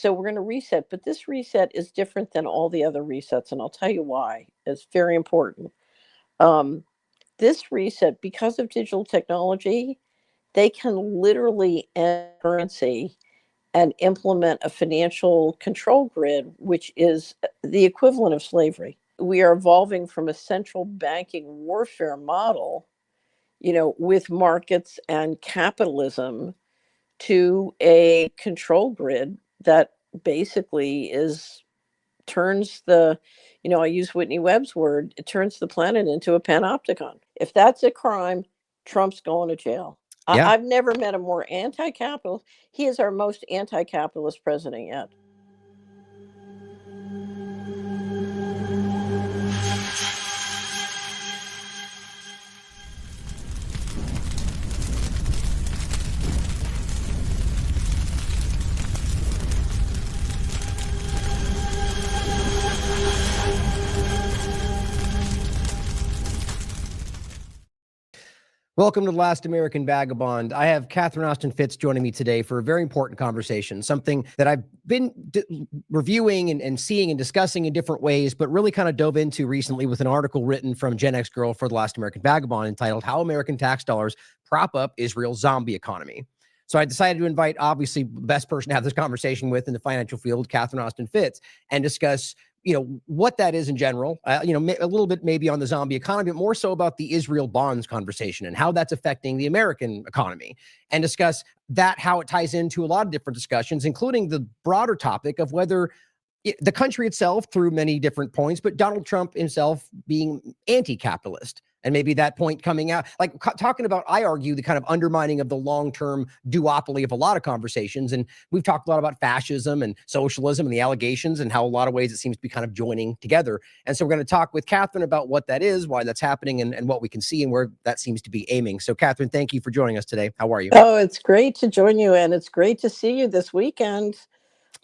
So we're going to reset, but this reset is different than all the other resets, and I'll tell you why. It's very important. Um, this reset, because of digital technology, they can literally end currency and implement a financial control grid, which is the equivalent of slavery. We are evolving from a central banking warfare model, with markets and capitalism to a control grid that basically is turns the I use Whitney Webb's word, it turns the planet into a panopticon. If that's a crime, Trump's going to jail. Yeah. I've never met a more anti-capitalist. He is our most anti-capitalist president yet. Welcome to The Last American Vagabond. I have Catherine Austin Fitts joining me today for a very important conversation, something that I've been reviewing and seeing and discussing in different ways, but really kind of dove into recently with an article written from Gen X Girl for The Last American Vagabond entitled How American Tax Dollars Prop Up Israel's Zombie Economy. So I decided to invite, obviously, the best person to have this conversation with in the financial field, Catherine Austin Fitts, and discuss what that is in general, a little bit maybe on the zombie economy, but more so about the Israel bonds conversation and how that's affecting the American economy, and discuss that, how it ties into a lot of different discussions, including the broader topic of whether the country itself, through many different points, but Donald Trump himself being anti-capitalist. And maybe that point coming out, like talking about, I argue, the kind of undermining of the long-term duopoly of a lot of conversations. And we've talked a lot about fascism and socialism and the allegations and how a lot of ways it seems to be kind of joining together. And so we're going to talk with Catherine about what that is, why that's happening, and what we can see and where that seems to be aiming. So Catherine, thank you for joining us today. How are you? Oh, it's great to join you, and it's great to see you this weekend.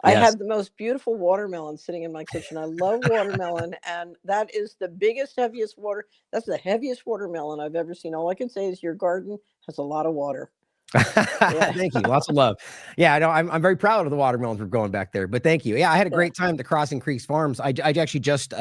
I Yes. have the most beautiful watermelon sitting in my kitchen. I love watermelon, and that is the biggest, heaviest water. That's the heaviest watermelon I've ever seen. All I can say is your garden has a lot of water. Yeah. Thank you. Lots of love. Yeah, I know. I'm very proud of the watermelons we're going back there, but thank you. Yeah, I had a Yeah. great time at the Crossing Creeks Farms. I actually just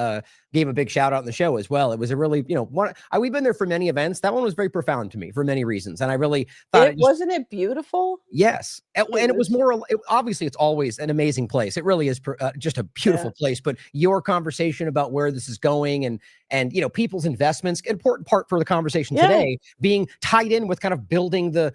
gave a big shout out in the show as well. It was a really, we've been there for many events. That one was very profound to me for many reasons. And I really thought It wasn't it beautiful? yes. And It it was was. more, obviously, it's always an amazing place. It really is just a Yeah. beautiful place. But your conversation about where this is going and people's investments, an important part for the conversation Yeah. today, being tied in with kind of building the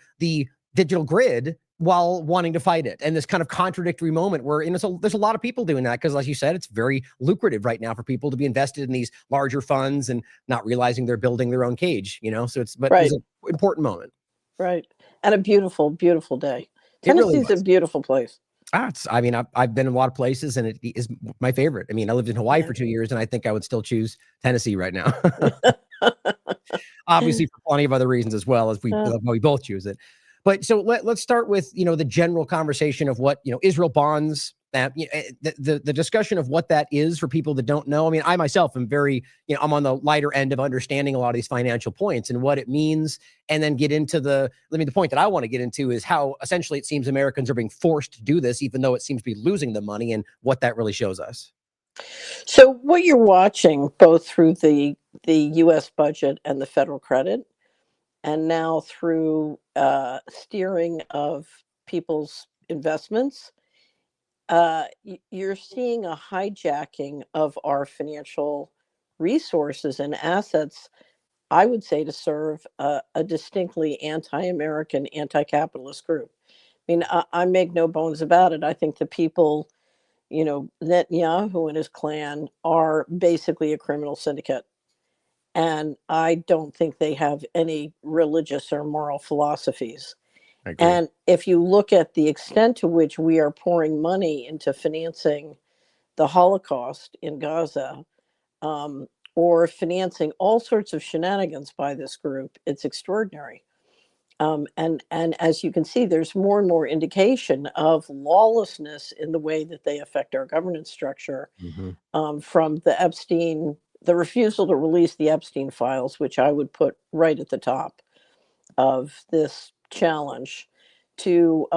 digital grid while wanting to fight it, and this kind of contradictory moment where there's a lot of people doing that because, as you said, it's very lucrative right now for people to be invested in these larger funds and not realizing they're building their own cage. So it Right. was an important moment. Right. And a beautiful, beautiful day. It really Tennessee's a was. beautiful place. I've been in a lot of places, and it is my favorite. I mean, I lived in Hawaii Yeah. for 2 years, and I think I would still choose Tennessee right now. Obviously, for plenty of other reasons as well, as we both choose it. But so let's start with the general conversation of what Israel bonds. The discussion of what that is for people that don't know. I mean, I myself am very I'm on the lighter end of understanding a lot of these financial points and what it means, and then get into the point that I want to get into is how essentially it seems Americans are being forced to do this, even though it seems to be losing the money, and what that really shows us. So what you're watching, both through the U.S. budget and the federal credit, and now through steering of people's investments, you're seeing a hijacking of our financial resources and assets. I would say to serve a distinctly anti-American, anti-capitalist group. I mean, I make no bones about it. I think the people, Netanyahu and his clan are basically a criminal syndicate. And I don't think they have any religious or moral philosophies. I agree. And if you look at the extent to which we are pouring money into financing the Holocaust in Gaza, or financing all sorts of shenanigans by this group, it's extraordinary. And as you can see, there's more and more indication of lawlessness in the way that they affect our governance structure, Mm-hmm. from the refusal to release the Epstein files, which I would put right at the top of this challenge, to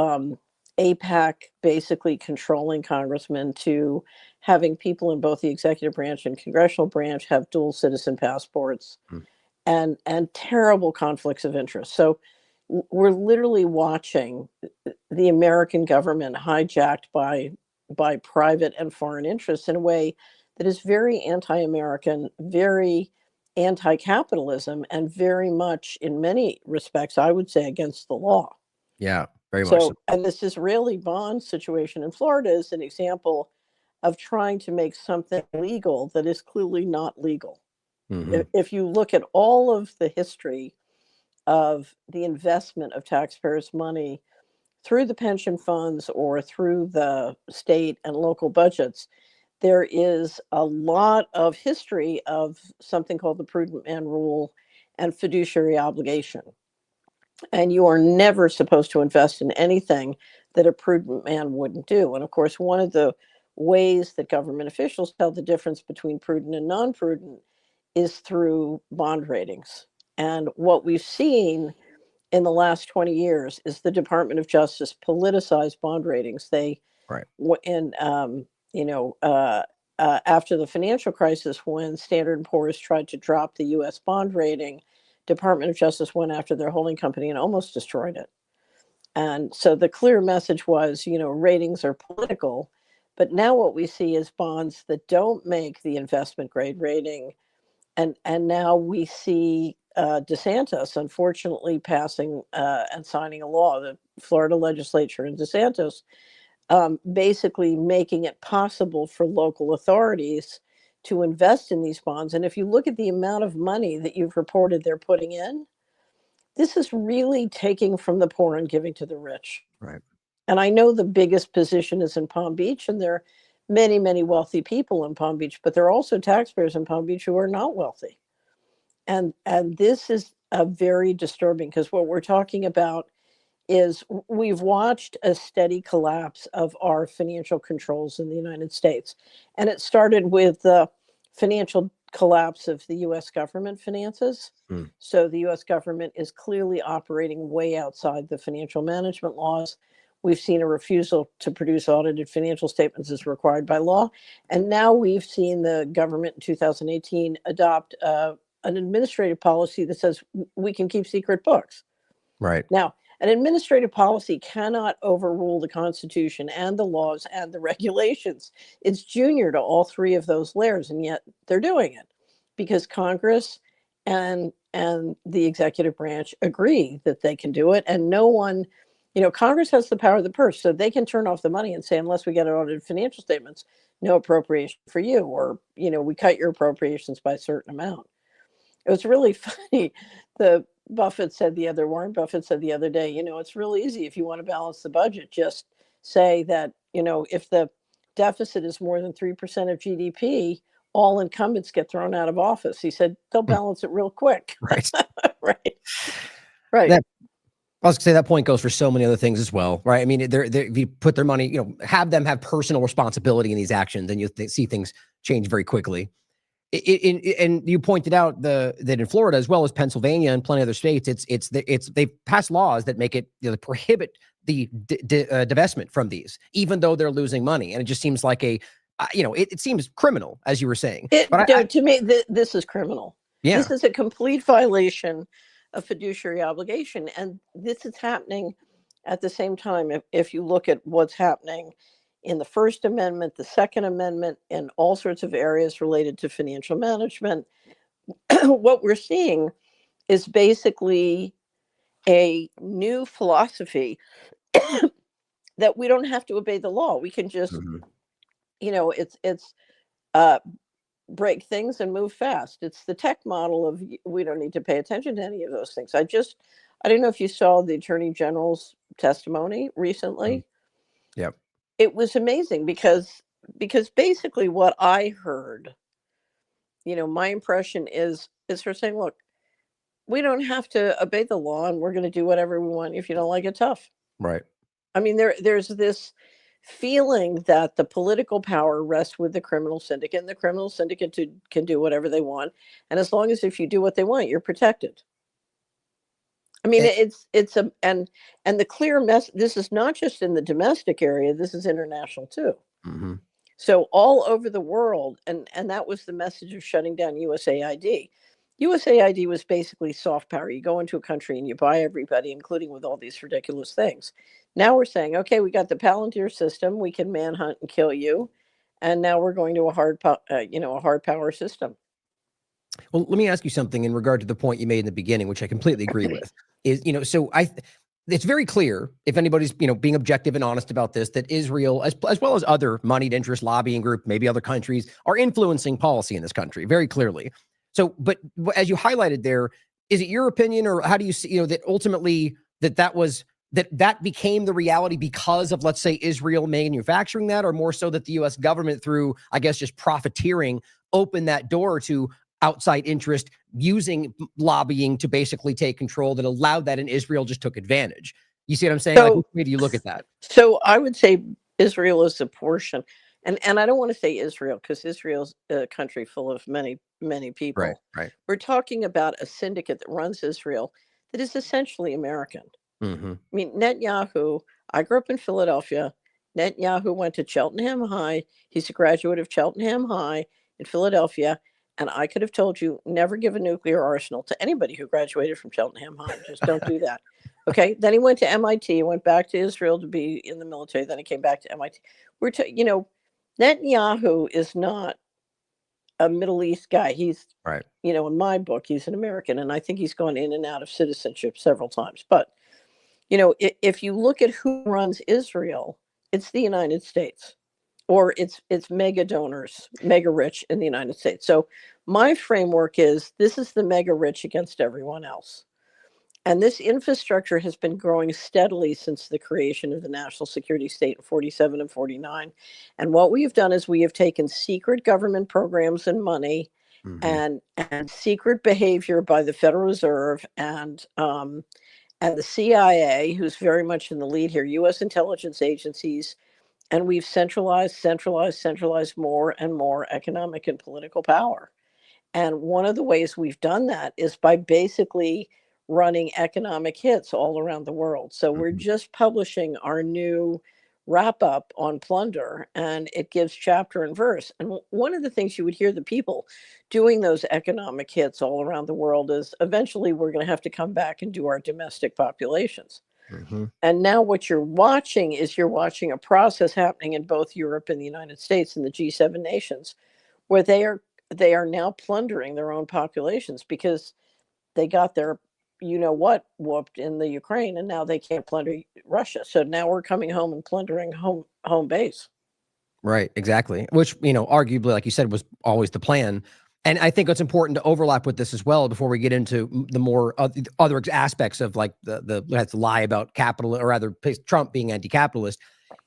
APAC basically controlling congressmen to having people in both the executive branch and congressional branch have dual citizen passports, Mm. and terrible conflicts of interest. So we're literally watching the American government hijacked by private and foreign interests in a way that is very anti-American, very anti-capitalism, and very much, in many respects, I would say, against the law. Yeah, very much so. So, and this Israeli bond situation in Florida is an example of trying to make something legal that is clearly not legal. Mhm. If you look at all of the history of the investment of taxpayers' money through the pension funds or through the state and local budgets, there is a lot of history of something called the prudent man rule and fiduciary obligation. And you are never supposed to invest in anything that a prudent man wouldn't do. And of course, one of the ways that government officials tell the difference between prudent and non prudent is through bond ratings. And what we've seen in the last 20 years is the Department of Justice politicized bond ratings. They, Right. in, you know, after the financial crisis, when Standard and Poor's tried to drop the U.S. bond rating, Department of Justice went after their holding company and almost destroyed it. And so the clear message was, ratings are political. But now what we see is bonds that don't make the investment grade rating, and now we see DeSantis, unfortunately, passing and signing a law. The Florida legislature and DeSantis basically making it possible for local authorities to invest in these bonds. And if you look at the amount of money that you've reported they're putting in, this is really taking from the poor and giving to the rich. Right. And I know the biggest position is in Palm Beach, and there are many, many wealthy people in Palm Beach, but there are also taxpayers in Palm Beach who are not wealthy. And this is a very disturbing, because what we're talking about is we've watched a steady collapse of our financial controls in the United States. And it started with the financial collapse of the US government finances. Mm. So the US government is clearly operating way outside the financial management laws. We've seen a refusal to produce audited financial statements as required by law. And now we've seen the government in 2018 adopt an administrative policy that says we can keep secret books. Right. Now, an administrative policy cannot overrule the Constitution and the laws and the regulations. It's junior to all three of those layers, and yet they're doing it because Congress and the executive branch agree that they can do it, and no one, Congress has the power of the purse, so they can turn off the money and say, unless we get audited financial statements, no appropriation for you, or we cut your appropriations by a certain amount. It was really funny. The Warren Buffett said the other day, it's real easy if you want to balance the budget. Just say that, if the deficit is more than 3% of GDP, all incumbents get thrown out of office. He said they'll balance it real quick. Right. Right. Right. That, I was gonna say that point goes for so many other things as well, right? I mean, they're if you put their money, have them have personal responsibility in these actions, and you see things change very quickly. And you pointed out that in Florida, as well as Pennsylvania and plenty of other states, they've passed laws that make it prohibit the divestment from these, even though they're losing money. And it just seems like it seems criminal, as you were saying. To me, this is criminal. Yeah. This is a complete violation of fiduciary obligation, and this is happening at the same time. If you look at what's happening in the First Amendment, the Second Amendment, and all sorts of areas related to financial management, what we're seeing is basically a new philosophy that we don't have to obey the law. We can just, Mhm. it's break things and move fast. It's the tech model of we don't need to pay attention to any of those things. I don't know if you saw the Attorney General's testimony recently. Yep. It was amazing because basically what I heard, my impression is her saying, look, we don't have to obey the law, and we're going to do whatever we want. If you don't like it, tough. Right. I mean, there's this feeling that the political power rests with the criminal syndicate, and the criminal syndicate can do whatever they want. And as long as if you do what they want, you're protected. I mean, Eh, it's a and the clear mess. This is not just in the domestic area. This is international too. mhm. So all over the world, and that was the message of shutting down USAID. USAID was basically soft power. You go into a country and you buy everybody, including with all these ridiculous things. Now we're saying, okay, we got the Palantir system. We can manhunt and kill you, and now we're going to a a hard power system. Well, let me ask you something in regard to the point you made in the beginning, which I completely agree with. Is so it's very clear if anybody's being objective and honest about this that Israel, as well as other moneyed interest lobbying group, maybe other countries, are influencing policy in this country very clearly. So, but as you highlighted there, is it your opinion, or how do you see that ultimately that became the reality because of, let's say, Israel manufacturing that, or more so that the U.S. government, through, I guess, just profiteering, opened that door to outside interest using lobbying to basically take control, that allowed that, and Israel just took advantage? You see what I'm saying? Like, which So, way do you look at that? so I would say Israel is a portion, and I don't want to say Israel because Israel's a country full of many Right, people. right. We're talking about a syndicate that runs Israel that is essentially American. Hmm. I mean, Netanyahu, I grew up in Philadelphia. Netanyahu went to Cheltenham High. He's a graduate of Cheltenham High in Philadelphia. And I could have told you never give a nuclear arsenal to anybody who graduated from Cheltenham High. Just don't do that. Okay. Then he went to MIT, went back to Israel to be in the military. Then he came back to MIT. Netanyahu is not a Middle East guy. He's, Right. in my book, he's an American. And I think he's gone in and out of citizenship several times. But if you look at who runs Israel, it's the United States, or it's mega donors, mega rich in the United States. So my framework is this is the mega rich against everyone else. And this infrastructure has been growing steadily since the creation of the national security state in 47 and 49. And what we have done is we have taken secret government programs and money Hmm. and secret behavior by the Federal Reserve and the CIA, who's very much in the lead here, US intelligence agencies, and we've centralized more and more economic and political power. And one of the ways we've done that is by basically running economic hits all around the world. So we're Hmm. just publishing our new wrap up on plunder, and it gives chapter and verse. And one of the things you would hear the people doing those economic hits all around the world is eventually we're going to have to come back and do our domestic populations. Hmm. And now what you're watching a process happening in both Europe and the United States and the G7 nations where they are now plundering their own populations because they got their what whooped in the Ukraine, and now they can't plunder Russia. So now we're coming home and plundering home base. Right, exactly. Which, arguably, like you said, was always the plan. And I think it's important to overlap with this as well before we get into the more other aspects of, like, the let's lie about capital, or rather Trump being anti-capitalist.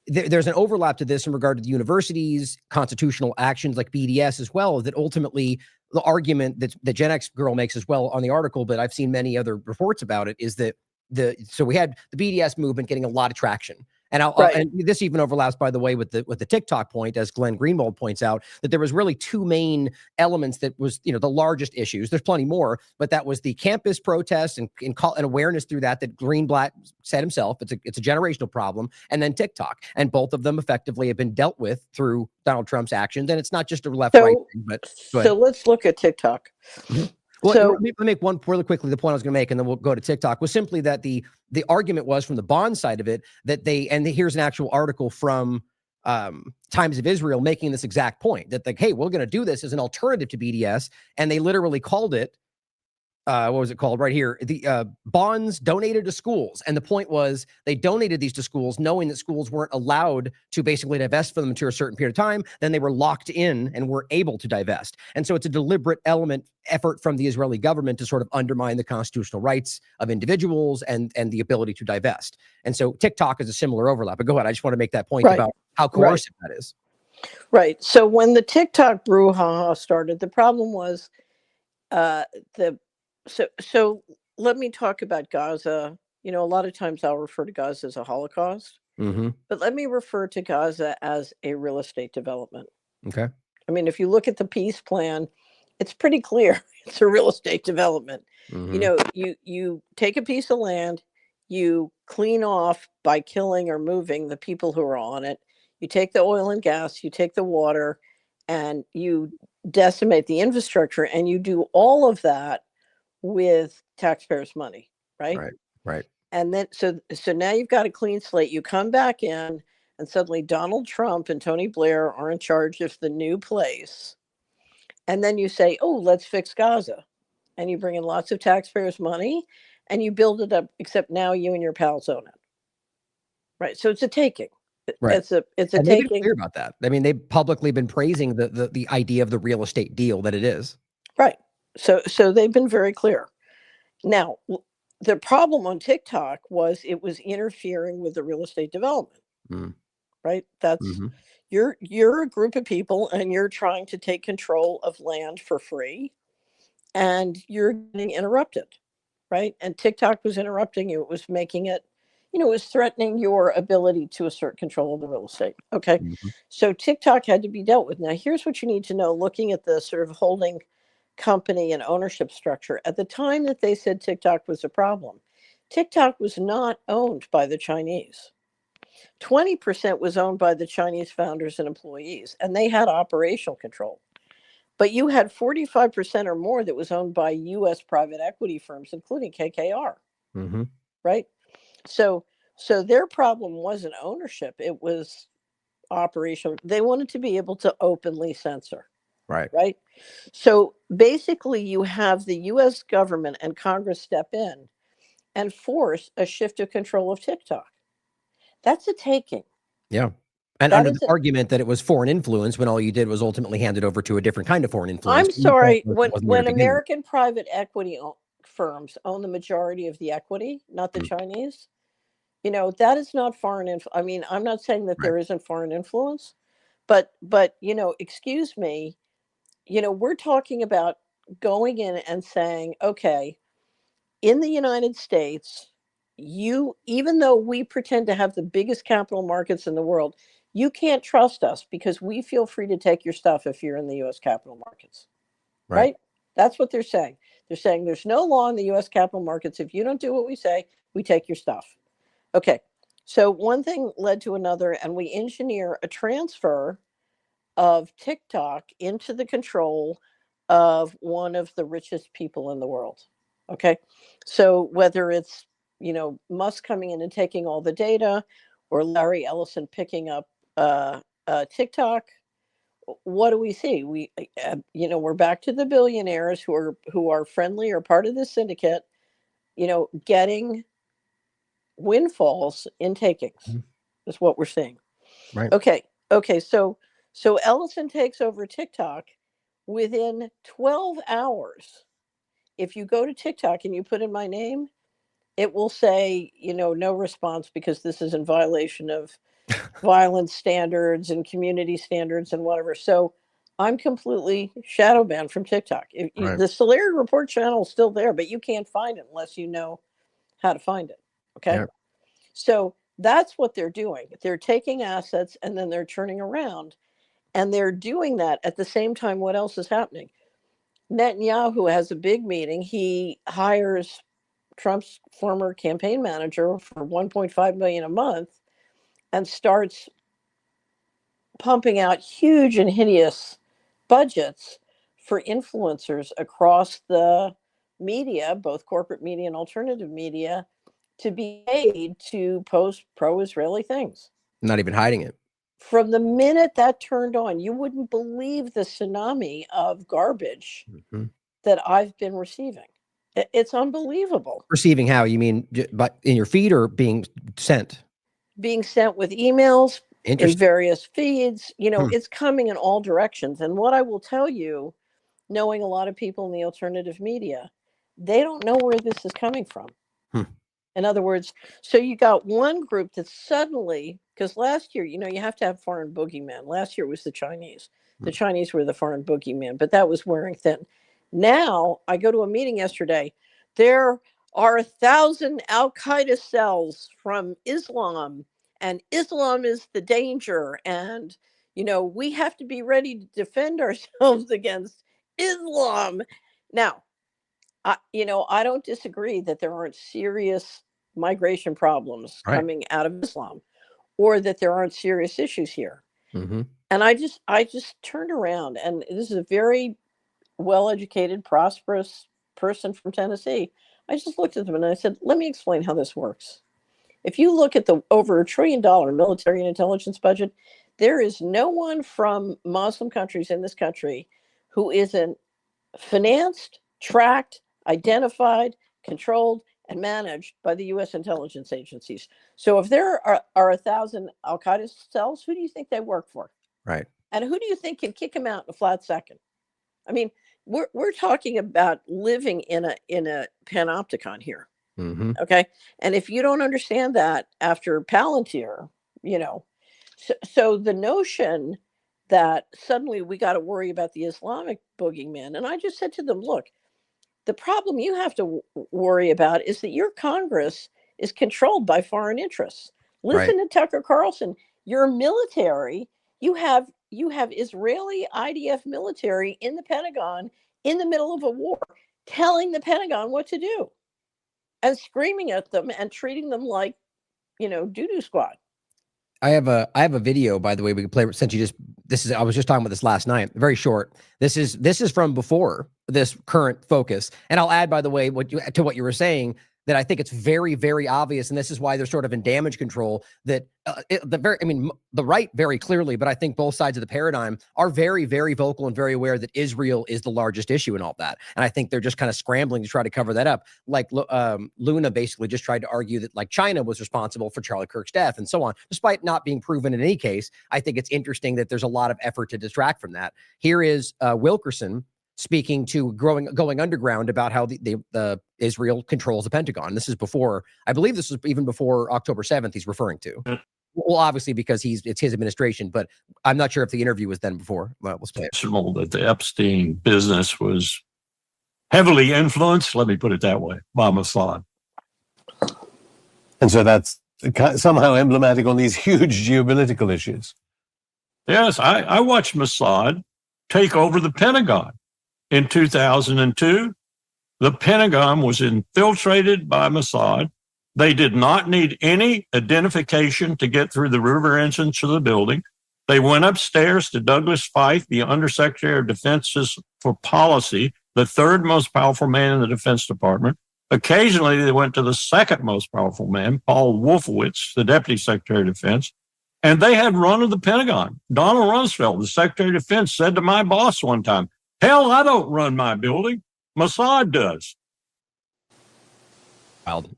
There's an overlap to this in regard to the universities, constitutional actions like BDS as well, that ultimately the argument that the Gen X girl makes as well on the article, but I've seen many other reports about it, is that so we had the BDS movement getting a lot of traction. And Right. and this even overlaps, by the way, with the TikTok point, as Glenn Greenwald points out, that there was really two main elements that was, the largest issues. There's plenty more, but that was the campus protests and awareness through that Greenblatt said himself, it's a generational problem, and then TikTok. And both of them effectively have been dealt with through Donald Trump's actions. And it's not just a left-right So thing, but go so ahead. let's look at TikTok. Well, So let me make one really quickly. The point I was going to make, and then we'll go to TikTok, was simply that the argument was from the bond side of it that here's an actual article from Times of Israel making this exact point, that, like, hey, we're going to do this as an alternative to BDS, and they literally called it, what was it called right here? The bonds donated to schools. And the point was they donated these to schools knowing that schools weren't allowed to basically divest from them to a certain period of time. Then they were locked in and were able to divest. And so it's a deliberate effort from the Israeli government to sort of undermine the constitutional rights of individuals and the ability to divest. And so TikTok is a similar overlap. But go ahead. I just want to make that point right, about how right, coercive that is. right. So when the TikTok brouhaha started, the problem was uh, the so let me talk about Gaza. A lot of times I'll refer to Gaza as a Holocaust, Mm-hmm. but let me refer to Gaza as a real estate development. Okay. I mean, if you look at the peace plan, It's pretty clear it's a real estate development. You Mhm. know, you take a piece of land, you clean off by killing or moving the people who are on it. You take the oil and gas, you take the water, and you decimate the infrastructure, and you do all of that with taxpayers' money, right? Right. Right. And then so now you've got a clean slate. You come back in, and suddenly Donald Trump and Tony Blair are in charge of the new place. And then you say, "Oh, let's fix Gaza." And you bring in lots of taxpayers' money and you build it up, except now you and your pals own it. Right. So it's a taking. Right. It's a And they've been taking. clear about that. I mean, they've publicly been praising the idea of the real estate deal that it is. Right. So they've been very clear. Now, the problem on TikTok was it was interfering with the real estate development. Mm. Right. That's Mhm. you're a group of people and you're trying to take control of land for free and you're getting interrupted, right? And TikTok was interrupting you. It was making it, it was threatening your ability to assert control of the real estate. Okay. Mhm. So TikTok had to be dealt with. Now, here's what you need to know looking at the sort of holding company and ownership structure. At the time that they said TikTok was a problem, TikTok was not owned by the Chinese. 20% was owned by the Chinese founders and employees, and they had operational control. But you had 45% or more that was owned by US private equity firms, including KKR, Mhm. right? So so their problem wasn't ownership, it was operational. They wanted to be able to openly censor, Right. right? So basically you have the US government and Congress step in and force a shift of control of TikTok. That's a taking. Yeah. And That under the isn't. argument that it was foreign influence when all you did was ultimately hand it over to a different kind of foreign influence, I'm but you felt sorry, like it wasn't there to when begin with. American private equity firms own the majority of the equity, not the Mm. Chinese, that is not foreign I mean, I'm not saying that Right. there isn't foreign influence, but excuse me, we're talking about going in and saying, okay, in the United States, even though we pretend to have the biggest capital markets in the world, you can't trust us because we feel free to take your stuff if you're in the US capital markets. Right. Right? That's what they're saying. They're saying there's no law in the US capital markets. If you don't do what we say, we take your stuff. Okay. So one thing led to another, and we engineer a transfer of TikTok into the control of one of the richest people in the world. Okay. So whether it's, Musk coming in and taking all the data or Larry Ellison picking up TikTok, what do we see? We're back to the billionaires who are friendly or part of the syndicate, getting windfalls in takings Mhm. is what we're seeing. Right. Okay. Okay. So Ellison takes over TikTok within 12 hours. If you go to TikTok and you put in my name, it will say, no response because this is in violation of violence standards and community standards and whatever. So I'm completely shadow banned from TikTok. Right. The Solari Report channel is still there, but you can't find it unless you know how to find it. Okay. Yeah. So that's what they're doing. They're taking assets and then they're turning around and they're doing that at the same time. What else is happening? Netanyahu has a big meeting. He hires Trump's former campaign manager for 1.5 million a month and starts pumping out huge and hideous budgets for influencers across the media, both corporate media and alternative media, to be paid to post pro-Israeli things. Not even hiding it. From the minute that turned on, you wouldn't believe the tsunami of garbage Mhm. that I've been receiving. It's unbelievable. Receiving how? You mean but in your feed or being sent? Being sent with emails in Interesting. various feeds, Hmm. it's coming in all directions. And what I will tell you, knowing a lot of people in the alternative media, they don't know where this is coming from. Hmm. In other words, so you got one group that suddenly, because last year, you have to have foreign boogeyman. Last year was the Chinese. Hmm. The Chinese were the foreign boogeyman, but that was wearing thin. Now I go to a meeting yesterday. There are 1,000 Al Qaeda cells from Islam, and Islam is the danger. And we have to be ready to defend ourselves against Islam. Now, I don't disagree that there aren't serious migration problems Right. coming out of Islam, or that there aren't serious issues here. Mm-hmm. And I just turned around, and this is a very well-educated, prosperous person from Tennessee. I just looked at them and I said, "Let me explain how this works. If you look at the over $1 trillion military and intelligence budget, there is no one from Muslim countries in this country who isn't financed, tracked, identified, controlled, and managed by the U.S. intelligence agencies. So if there are 1,000 Al Qaeda cells, who do you think they work for? Right. And who do you think can kick them out in a flat second? I mean, we're talking about living in a panopticon here. Mm-hmm. Okay. And if you don't understand that after Palantir, so the notion that suddenly we got to worry about the Islamic boogeyman. And I just said to them, look, the problem you have to worry about is that your Congress is controlled by foreign interests. Listen to Tucker Carlson. Your military, you have Israeli IDF military in the Pentagon in the middle of a war, telling the Pentagon what to do and screaming at them and treating them like, doo-doo squad. I have a video, by the way, we can play since I was just talking about this last night. Very short. This is from before this current focus. And I'll add, by the way, what you were saying, that I think it's very, very obvious, and this is why they're sort of in damage control, that the right very clearly, but I think both sides of the paradigm are very, very vocal and very aware that Israel is the largest issue in all that. And I think they're just kind of scrambling to try to cover that up. Like Luna basically just tried to argue that like China was responsible for Charlie Kirk's death and so on, despite not being proven in any case. I think it's interesting that there's a lot of effort to distract from that. Here is Wilkerson speaking to going underground about how the Israel controls the Pentagon. This is before, I believe this was even before October 7th he's referring to. Well, obviously because it's his administration, but I'm not sure if the interview was then before. Well, let's play it. That the Epstein business was heavily influenced, let me put it that way, by Mossad. And so that's somehow emblematic on these huge geopolitical issues. Yes, I watched Mossad take over the Pentagon. In 2002, the Pentagon was infiltrated by Mossad. They did not need any identification to get through the river entrance of the building. They went upstairs to Douglas Feith, the Undersecretary of Defense for Policy, the third most powerful man in the Defense Department. Occasionally, they went to the second most powerful man, Paul Wolfowitz, the Deputy Secretary of Defense, and they had run of the Pentagon. Donald Rumsfeld, the Secretary of Defense, said to my boss one time, "Hell, I don't run my building. Mossad does." Wild.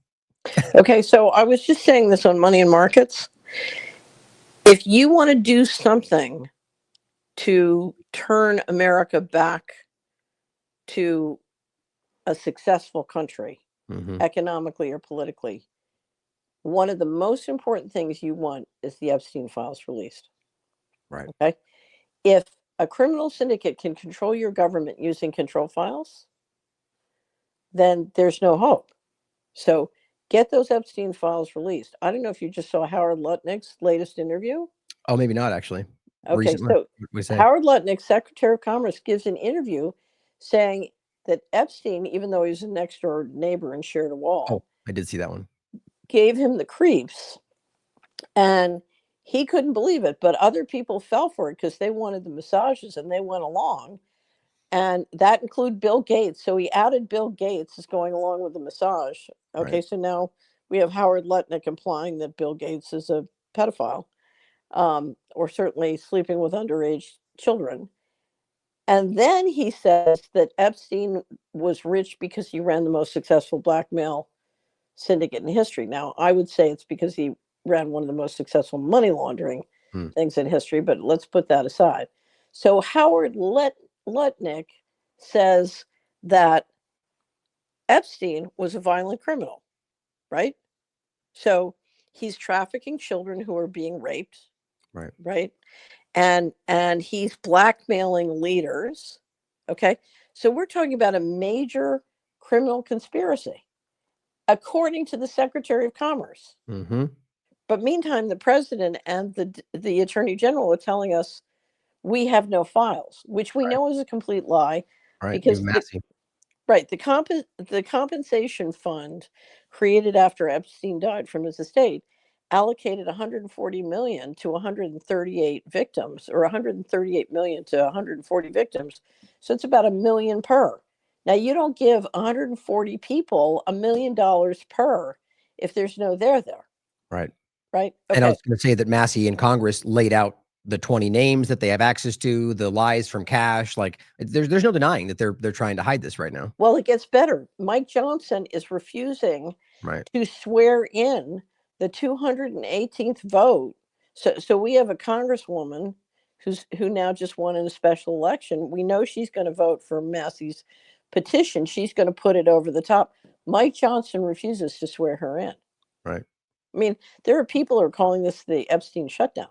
Okay, so I was just saying this on Money and Markets. If you want to do something to turn America back to a successful country, economically or politically, one of the most important things you want is the Epstein files released. Right. Okay. If a criminal syndicate can control your government using control files, then there's no hope. So get those Epstein files released. I don't know if you just saw Howard Lutnick's latest interview. Oh, maybe not actually. Okay, so Howard Lutnick, Secretary of Commerce, gives an interview saying that Epstein, even though he's a next door neighbor and shared a wall, oh, I did see that one, gave him the creeps, and he couldn't believe it. But other people fell for it because they wanted the massages and they went along. And that included Bill Gates. So he added Bill Gates as going along with the massage. Okay, Right. so now we have Howard Lutnick implying that Bill Gates is a pedophile, or certainly sleeping with underage children. And then he says that Epstein was rich because he ran the most successful blackmail syndicate in history. Now, I would say it's because he ran one of the most successful money laundering things in history, but let's put that aside. So Howard Lutnick says that Epstein was a violent criminal, right? So he's trafficking children who are being raped, right? And he's blackmailing leaders. Okay, so we're talking about a major criminal conspiracy, according to the Secretary of Commerce. But meantime, the president and the attorney general are telling us we have no files, which we know is a complete lie. Right. because Massive. right, the compensation fund created after Epstein died from his estate allocated 140 million to 138 victims, or 138 million to 140 victims. So it's about a million per. Now you don't give 140 people $1 million per if there's no there, Right. right? And I Okay. was going to say that Massey in Congress laid out the 20 names that they have access to, the lies from Cash. Like there's no denying that they're trying to hide this right now. Well, it gets better. Mike Johnson is refusing Right. to swear in the 218th vote. So we have a congresswoman who now just won in a special election. We know she's going to vote for Massey's petition. She's going to put it over the top. Mike Johnson refuses to swear her in. Right. I mean, there are people who are calling this the Epstein shutdown.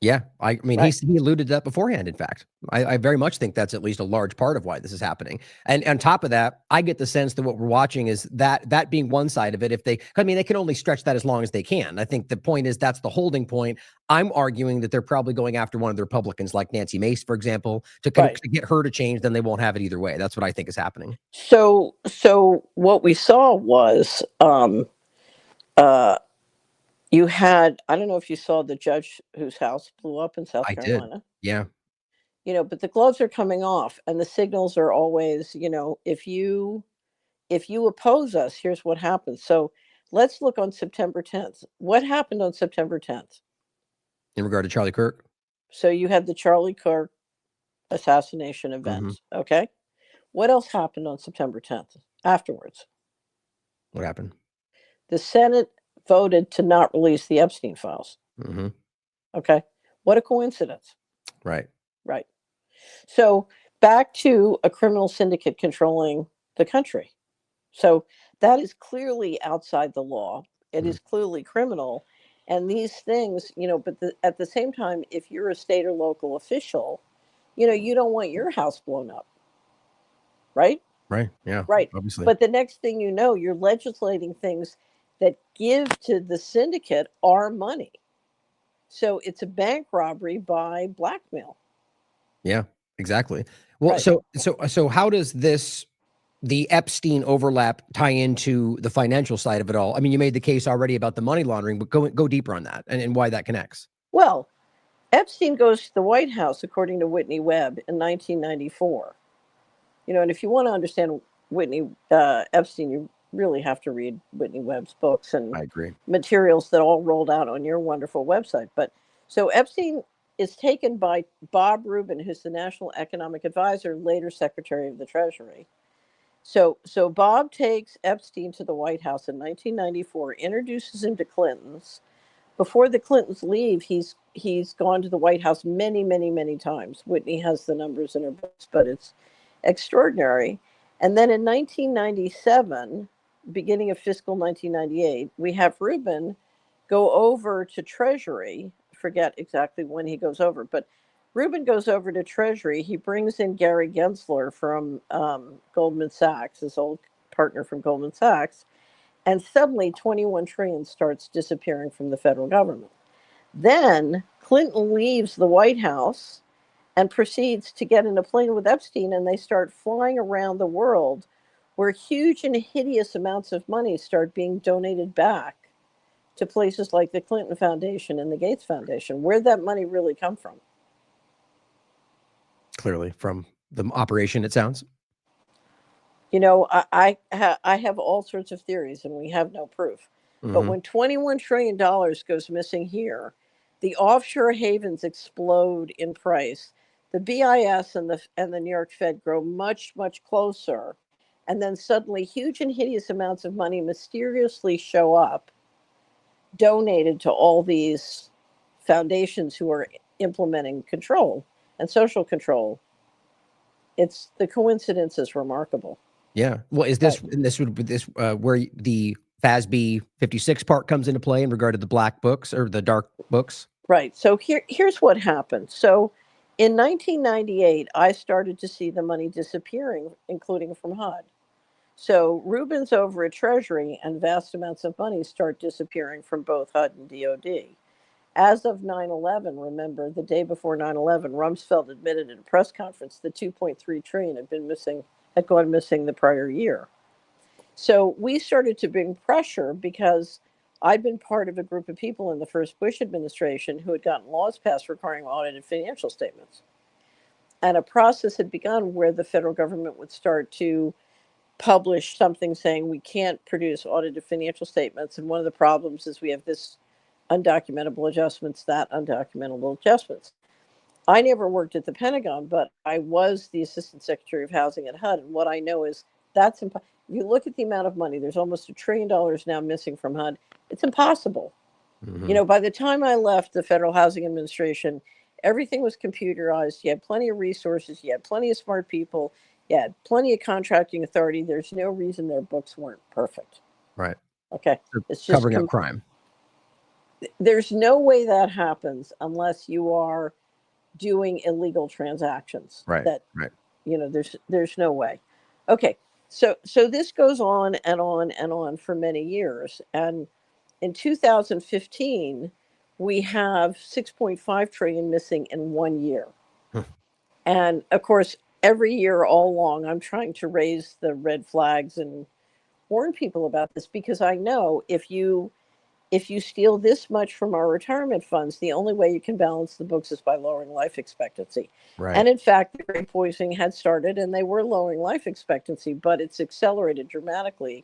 Yeah. I mean, Right. he alluded to that beforehand, in fact. I very much think that's at least a large part of why this is happening. And on top of that, I get the sense that what we're watching is that being one side of it. They can only stretch that as long as they can. I think the point is that's the holding point. I'm arguing that they're probably going after one of the Republicans like Nancy Mace, for example, to Right. get her to change, then they won't have it either way. That's what I think is happening. So what we saw was you had, I don't know if you saw the judge whose house blew up in South I did. Carolina. Yeah. But the gloves are coming off and the signals are always, if you oppose us, here's what happens. So let's look on September 10th. What happened on September 10th? In regard to Charlie Kirk. So you had the Charlie Kirk assassination event. Okay. What else happened on September 10th afterwards? What happened? The Senate voted to not release the Epstein files. Okay. What a coincidence. Right. Right. So back to a criminal syndicate controlling the country. So that is clearly outside the law. It is clearly criminal. And these things, but at the same time, if you're a state or local official, you don't want your house blown up. Right? Right. Yeah. Right. Obviously. But the next thing you know, you're legislating things that give to the syndicate our money. So it's a bank robbery by blackmail. Yeah, exactly. Well, Right. so how does the Epstein overlap tie into the financial side of it all? I mean, you made the case already about the money laundering, but go deeper on that and why that connects. Well, Epstein goes to the White House, according to Whitney Webb, in 1994. And if you want to understand Whitney Epstein, you really have to read Whitney Webb's books and I agree. materials that all rolled out on your wonderful website. But so Epstein is taken by Bob Rubin, who's the National Economic Advisor, later Secretary of the Treasury. So Bob takes Epstein to the White House in 1994, introduces him to Clintons. Before the Clintons leave, he's gone to the White House many, many, many times. Whitney has the numbers in her books, but it's extraordinary. And then in 1997, beginning of fiscal 1998, we have Rubin go over to Treasury. Forget exactly when he goes over, but Rubin goes over to Treasury. He brings in Gary Gensler from Goldman Sachs, his old partner from Goldman Sachs, and suddenly 21 trillion starts disappearing from the federal government. Then Clinton leaves the White House and proceeds to get in a plane with Epstein, and they start flying around the world where huge and hideous amounts of money start being donated back to places like the Clinton Foundation and the Gates Foundation. Where'd that money really come from? Clearly from the operation, it sounds. I have all sorts of theories, and we have no proof. But when $21 trillion goes missing here, the offshore havens explode in price. The BIS and the New York Fed grow much, much closer. And then suddenly huge and hideous amounts of money mysteriously show up, donated to all these foundations who are implementing control and social control. The coincidence is remarkable. Yeah. Well, is this where the FASB 56 part comes into play in regard to the black books or the dark books? Right. So here's what happened. So in 1998, I started to see the money disappearing, including from HUD. So Rubin's over at Treasury, and vast amounts of money start disappearing from both HUD and DOD. As of 9/11, remember, the day before 9/11, Rumsfeld admitted at a press conference that 2.3 trillion had gone missing the prior year. So we started to bring pressure because I'd been part of a group of people in the first Bush administration who had gotten laws passed requiring audited financial statements. And a process had begun where the federal government would start to publish something saying we can't produce audited financial statements. And one of the problems is we have this undocumentable adjustments, that undocumentable adjustments. I never worked at the Pentagon, but I was the Assistant Secretary of Housing at HUD. And what I know is that's if you look at the amount of money, there's almost $1 trillion now missing from HUD. It's impossible. Mhm. You know, by the time I left the Federal Housing Administration, everything was computerized. You had plenty of resources. You had plenty of smart people. You had plenty of contracting authority. There's no reason their books weren't perfect. Right. Okay. So It's just covering up crime. there's no way that happens unless you are doing illegal transactions. Right. That, Right. you know, there's no way. Okay. So this goes on and on and on for many years. And in 2015, we have 6.5 trillion missing in 1 year. Hmm. And of course, every year all along, I'm trying to raise the red flags and warn people about this because I know if you steal this much from our retirement funds, the only way you can balance the books is by lowering life expectancy. Right. And in fact, the great poisoning had started and they were lowering life expectancy, but it's accelerated dramatically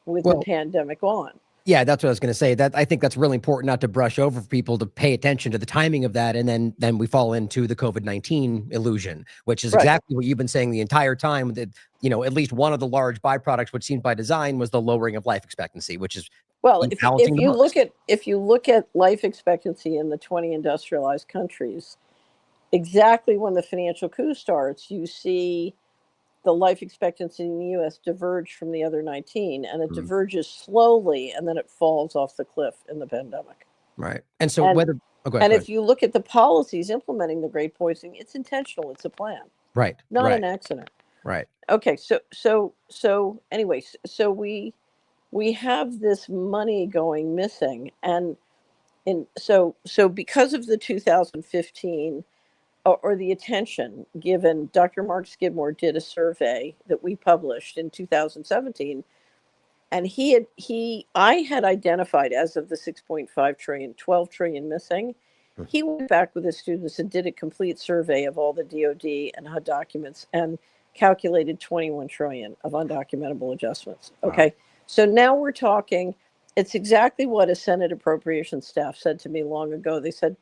with Well, the pandemic on. yeah, that's what I was going to say. That I think that's really important not to brush over for people to pay attention to the timing of that, and then we fall into the COVID-19 illusion, which is Right. exactly what you've been saying the entire time. That at least one of the large byproducts, which seemed by design, was the lowering of life expectancy, which is Well, if balancing the books. if you look at life expectancy in the 20 industrialized countries, exactly when the financial coup starts, you see the life expectancy in the US diverge from the other 19, and it Mhm. diverges slowly, and then it falls off the cliff in the pandemic. Right. And so And whether go ahead, and go if you look at the policies implementing the great poisoning, it's intentional, it's a plan, ahead. not Right. an accident. Right. Okay, so anyways, so we have this money going missing, and so because of the 2015 or the attention given, Dr. Mark Skidmore did a survey that we published in 2017, and I had identified as of the 6.5 trillion, 12 trillion missing. Hmm. He went back with his students and did a complete survey of all the DoD and HUD documents and calculated 21 trillion of undocumentable adjustments. Wow. Okay. So now we're talking, it's exactly what a Senate appropriations staff said to me long ago. They said,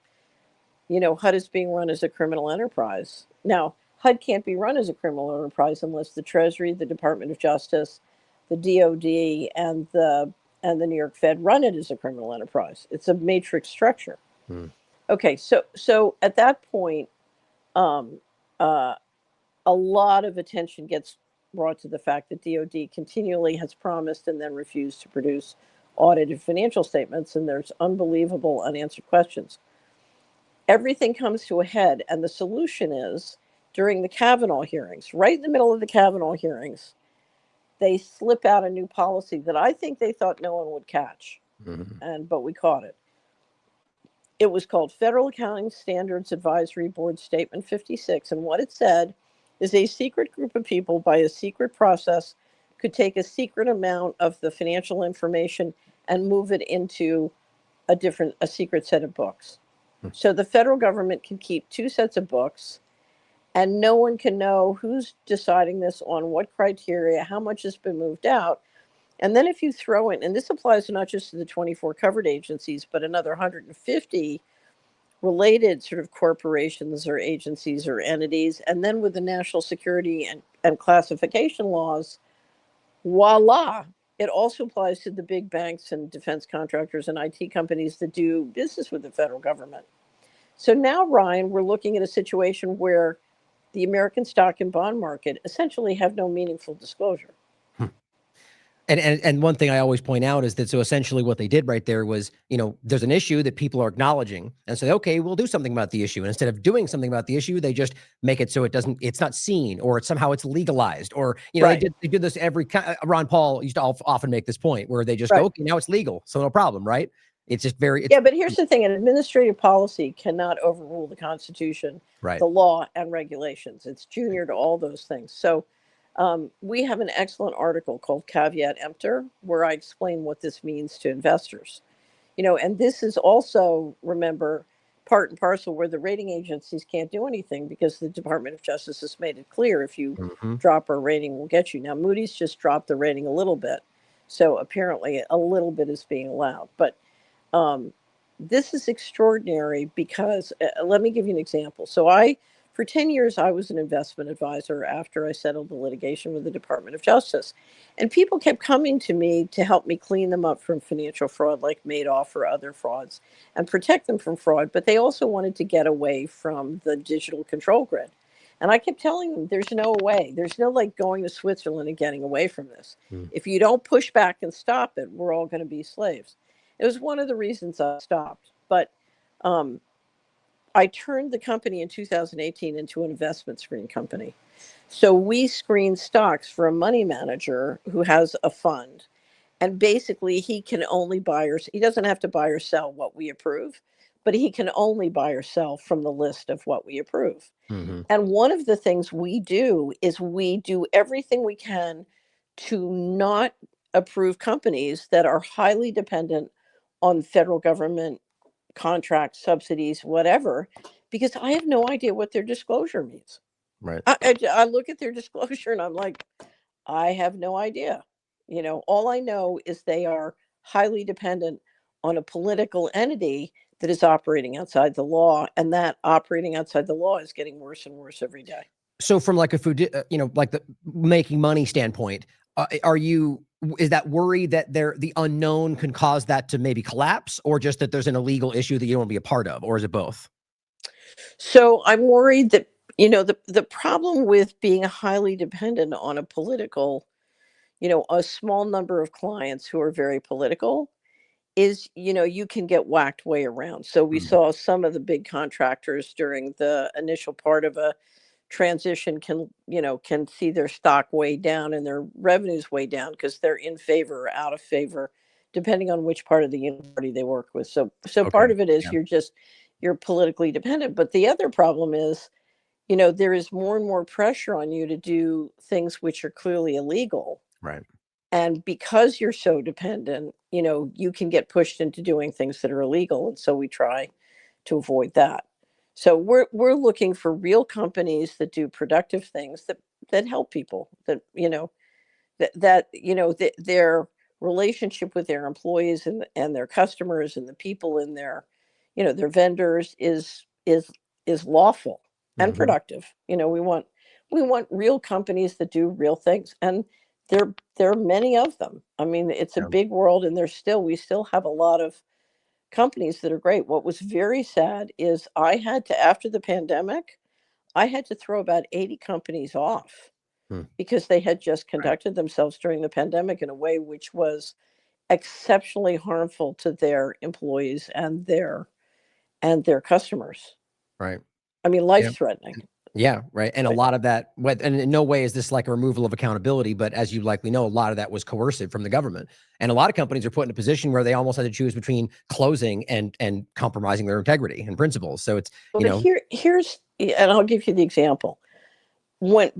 HUD is being run as a criminal enterprise. Now, HUD can't be run as a criminal enterprise unless the Treasury, the Department of Justice, the DoD, and the New York Fed run it as a criminal enterprise. It's a matrix structure. Hmm. Okay, so at that point, a lot of attention gets brought to the fact that DoD continually has promised and then refused to produce audited financial statements, and there's unbelievable unanswered questions. Everything comes to a head, and the solution is during the Kavanaugh hearings, right in the middle of the Kavanaugh hearings, they slip out a new policy that I think they thought no one would catch, but we caught it. It was called Federal Accounting Standards Advisory Board Statement 56, and what it said is a secret group of people by a secret process could take a secret amount of the financial information and move it into a secret set of books. So the federal government can keep two sets of books, and no one can know who's deciding this, on what criteria, how much has been moved out. And then if you throw in, and this applies not just to the 24 covered agencies, but another 150 related sort of corporations or agencies or entities, and then with the national security and classification laws, voila, it also applies to the big banks and defense contractors and IT companies that do business with the federal government. So now, Ryan, we're looking at a situation where the American stock and bond market essentially have no meaningful disclosure. And one thing I always point out is that so essentially what they did right there was, there's an issue that people are acknowledging and say, okay, we'll do something about the issue. And instead of doing something about the issue, they just make it so it's not seen, or somehow it's legalized, or, Right. they did this Ron Paul used to often make this point where they just Right. go, okay, now it's legal. So no problem. Right. It's just very, Yeah, but here's the thing: an administrative policy cannot overrule the Constitution, right. the law, and regulations. It's junior to all those things. So we have an excellent article called Caveat Emptor, where I explain what this means to investors. And this is also, remember, part and parcel where the rating agencies can't do anything because the Department of Justice has made it clear if you Mm-hmm. drop our rating, we'll get you. Now, Moody's just dropped the rating a little bit. So apparently a little bit is being allowed. But um, this is extraordinary because let me give you an example. For 10 years, I was an investment advisor after I settled the litigation with the Department of Justice. And people kept coming to me to help me clean them up from financial fraud like Madoff or other frauds and protect them from fraud. But they also wanted to get away from the digital control grid. And I kept telling them, there's no way. There's no like going to Switzerland and getting away from this. If you don't push back and stop it, we're all going to be slaves. It was one of the reasons I stopped. But I turned the company in 2018 into an investment screen company. So we screen stocks for a money manager who has a fund. And basically, he can only he doesn't have to buy or sell what we approve, but he can only buy or sell from the list of what we approve. Mm-hmm. And one of the things we do is we do everything we can to not approve companies that are highly dependent on federal government contracts, subsidies, whatever, because I have no idea what their disclosure means. Right. I look at their disclosure and I'm like, I have no idea. All I know is they are highly dependent on a political entity that is operating outside the law, and that operating outside the law is getting worse and worse every day. So from like a food, like the making money standpoint, is that worry that the unknown can cause that to maybe collapse, or just that there's an illegal issue that you don't want to be a part of, or is it both? So I'm worried that, the problem with being highly dependent on a political, a small number of clients who are very political is, you can get whacked way around. So we saw some of the big contractors during the initial part of a transition can see their stock way down and their revenues way down because they're in favor or out of favor, depending on which part of the party they work with. So part of it is you're politically dependent. But the other problem is, there is more and more pressure on you to do things which are clearly illegal. Right. And because you're so dependent, you can get pushed into doing things that are illegal. And so we try to avoid that. So we're looking for real companies that do productive things that help people, that, their relationship with their employees and their customers and the people in their vendors is lawful and productive. We want real companies that do real things. And there are many of them. I mean, it's a big world, and we still have a lot of companies that are great. What was very sad is after the pandemic, I had to throw about 80 companies off because they had just conducted themselves during the pandemic in a way which was exceptionally harmful to their employees and their customers. Right. I mean, life threatening. Yeah. Right. And a lot of that, and in no way is this like a removal of accountability, but as you likely know, a lot of that was coercive from the government. And a lot of companies are put in a position where they almost had to choose between closing and compromising their integrity and principles. So it's, here's, and I'll give you the example.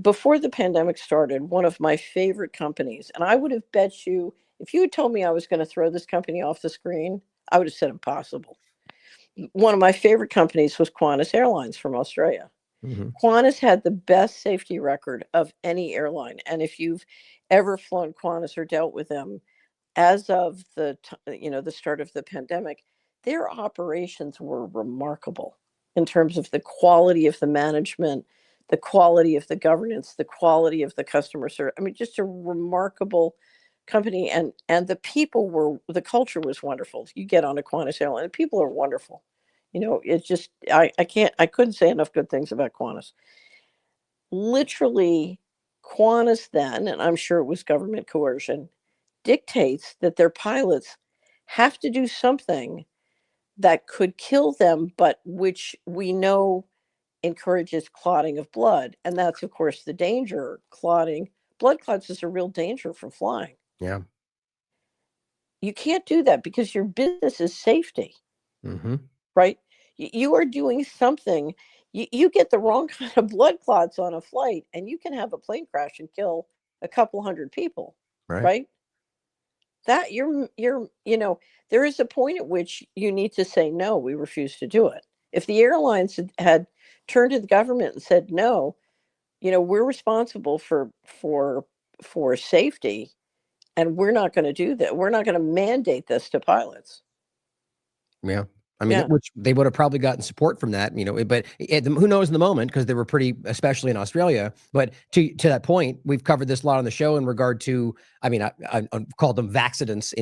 Before the pandemic started, one of my favorite companies, and I would have bet you, if you had told me I was going to throw this company off the screen, I would have said impossible. One of my favorite companies was Qantas Airlines from Australia. Qantas had the best safety record of any airline. And if you've ever flown Qantas or dealt with them, as of the start of the pandemic, their operations were remarkable in terms of the quality of the management, the quality of the governance, the quality of the customer service. I mean, just a remarkable company. And the culture was wonderful. You get on a Qantas airline, the people are wonderful. It's just, I couldn't say enough good things about Qantas. Literally, Qantas then, and I'm sure it was government coercion, dictates that their pilots have to do something that could kill them, but which we know encourages clotting of blood. And that's, of course, the danger. Blood clots is a real danger from flying. Yeah. you can't do that because your business is safety, Mm-hmm. right? You are doing something. You get the wrong kind of blood clots on a flight, and you can have a plane crash and kill a couple hundred people, Right. right? That there is a point at which you need to say no. We refuse to do it. If the airlines had turned to the government and said no, we're responsible for safety, and we're not going to do that. We're not going to mandate this to pilots. Yeah. I mean, Yeah. which they would have probably gotten support from that, but who knows in the moment, because they were pretty, especially in Australia. But to that point, we've covered this a lot on the show in regard to, I mean, I called them vaxidents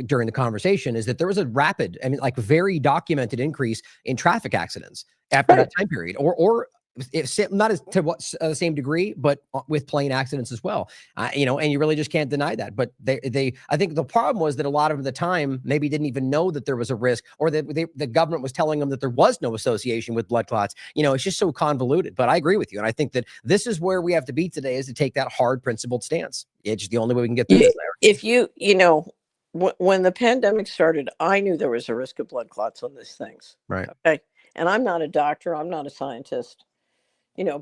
during the conversation, is that there was a rapid, like very documented increase in traffic accidents after Right. that time period, or it's not as to what the same degree, but with plane accidents as well. And you really just can't deny that. But I think the problem was that a lot of the time maybe didn't even know that there was a risk, or that the government was telling them that there was no association with blood clots. It's just so convoluted. But I agree with you, and I think that this is where we have to be today, is to take that hard, principled stance. It's just the only way we can get through this. If when the pandemic started, I knew there was a risk of blood clots on these things. Right. Okay. And I'm not a doctor. I'm not a scientist.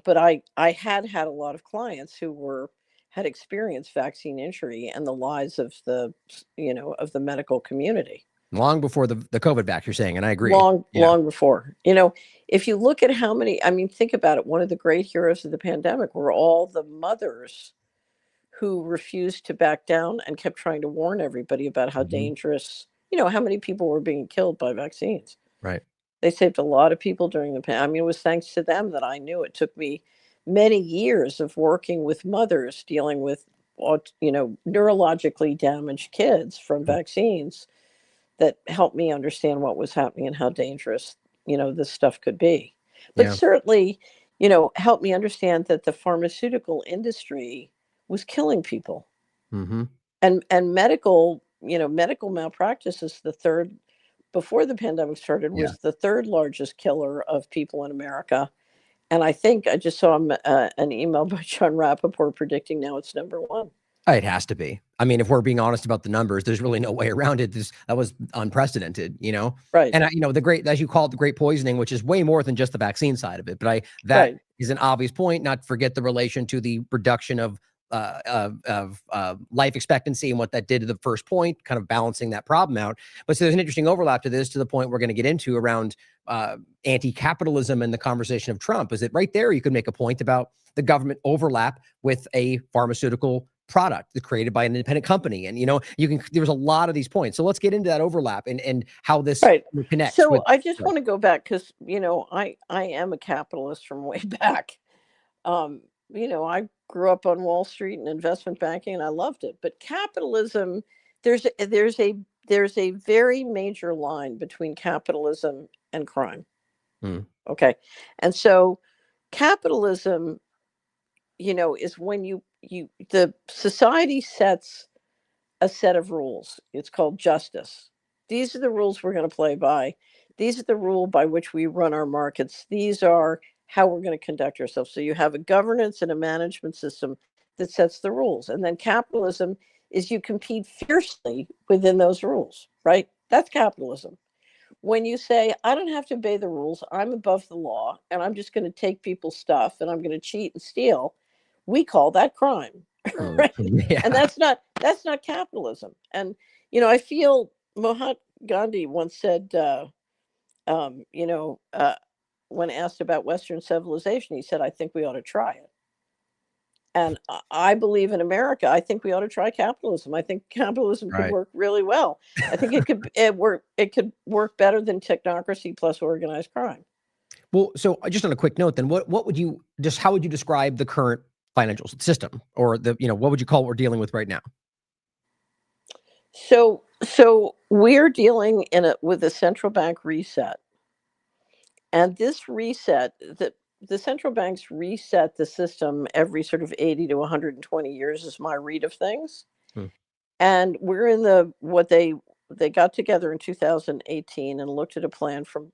But I had a lot of clients who had experienced vaccine injury and the lives of the medical community. Long before the COVID vax, you're saying, and I agree. Long before. If you look at how many, think about it. One of the great heroes of the pandemic were all the mothers who refused to back down and kept trying to warn everybody about how dangerous, how many people were being killed by vaccines. Right. They saved a lot of people during the pandemic. It was thanks to them that I knew. It took me many years of working with mothers dealing with, neurologically damaged kids from vaccines that helped me understand what was happening and how dangerous, this stuff could be. But certainly, helped me understand that the pharmaceutical industry was killing people. Mm-hmm. And medical malpractice is the third, before the pandemic started, was the third largest killer of people in America. And I think I just saw an email by John Rappaport predicting now it's number one. It has to be. If we're being honest about the numbers, there's really no way around it. That was unprecedented, Right. And the great, as you call it, the great poisoning, which is way more than just the vaccine side of it. But that is an obvious point. Not to forget the relation to the reduction of life expectancy and what that did to the first point, kind of balancing that problem out. But so there's an interesting overlap to this, to the point we're going to get into around anti-capitalism and the conversation of Trump. Is that right there? You could make a point about the government overlap with a pharmaceutical product that's created by an independent company. And, there's a lot of these points. So let's get into that overlap and how this connects. So I just want to go back because, I am a capitalist from way back. I grew up on Wall Street and investment banking, and I loved it. But capitalism, there's a very major line between capitalism and crime. Okay. And so capitalism, is when the society sets a set of rules. It's called justice. These are the rules we're going to play by. These are the rule by which we run our markets. These are how we're going to conduct ourselves. So you have a governance and a management system that sets the rules. And then capitalism is you compete fiercely within those rules, right? That's capitalism. When you say, I don't have to obey the rules, I'm above the law, and I'm just going to take people's stuff and I'm going to cheat and steal, we call that crime. Right? Yeah. And that's not capitalism. And, I feel Mahatma Gandhi once said, when asked about Western civilization, he said, I think we ought to try it. And I believe in America, I think we ought to try capitalism. I think capitalism could work really well. I think it could work better than technocracy plus organized crime. Well, so just on a quick note, then how would you describe the current financial system, or what would you call what we're dealing with right now? So we're dealing with a central bank reset. And this reset, the central banks reset the system every sort of 80 to 120 years is my read of things. And we're in what they got together in 2018 and looked at a plan from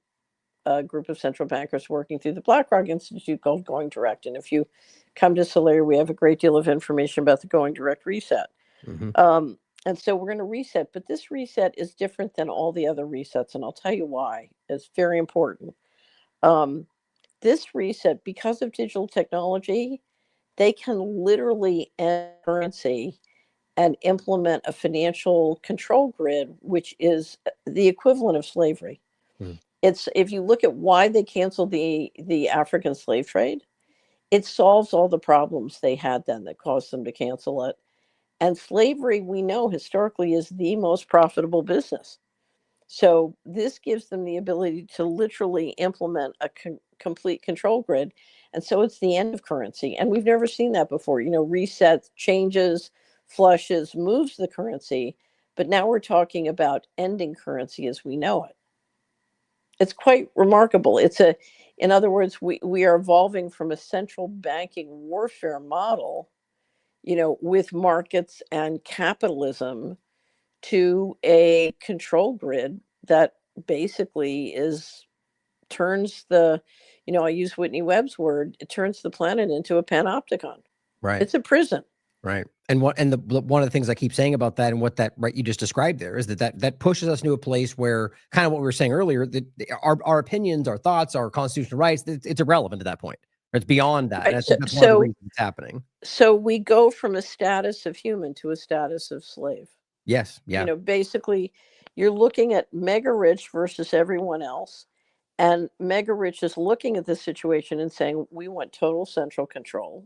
a group of central bankers working through the BlackRock Institute called Going Direct. And if you come to Solari, we have a great deal of information about the Going Direct reset. And so we're going to reset, but this reset is different than all the other resets, and I'll tell you why. It's very important. Um, this reset, because of digital technology, they can literally end currency and implement a financial control grid, which is the equivalent of slavery. Hmm. It's, if you look at why they canceled the African slave trade, it solves all the problems they had then that caused them to cancel it. And slavery, we know historically, is the most profitable business. So this gives them the ability to literally implement a complete control grid. And so it's the end of currency. And we've never seen that before. Resets, changes, flushes, moves the currency. But now we're talking about ending currency as we know it. It's quite remarkable. In other words, we are evolving from a central banking warfare model, with markets and capitalism, to a control grid that basically turns I use Whitney Webb's word, it turns the planet into a panopticon. Right. It's a prison. Right. And one of the things I keep saying about that, and what that you just described there, is that pushes us into a place where, kind of what we were saying earlier, that our opinions, our thoughts, our constitutional rights, it's irrelevant at that point. It's beyond that. Right. And I think that's one of the reasons it's happening. So we go from a status of human to a status of slave. Yes. Yeah. Basically, you're looking at mega rich versus everyone else. And mega rich is looking at this situation and saying, we want total central control.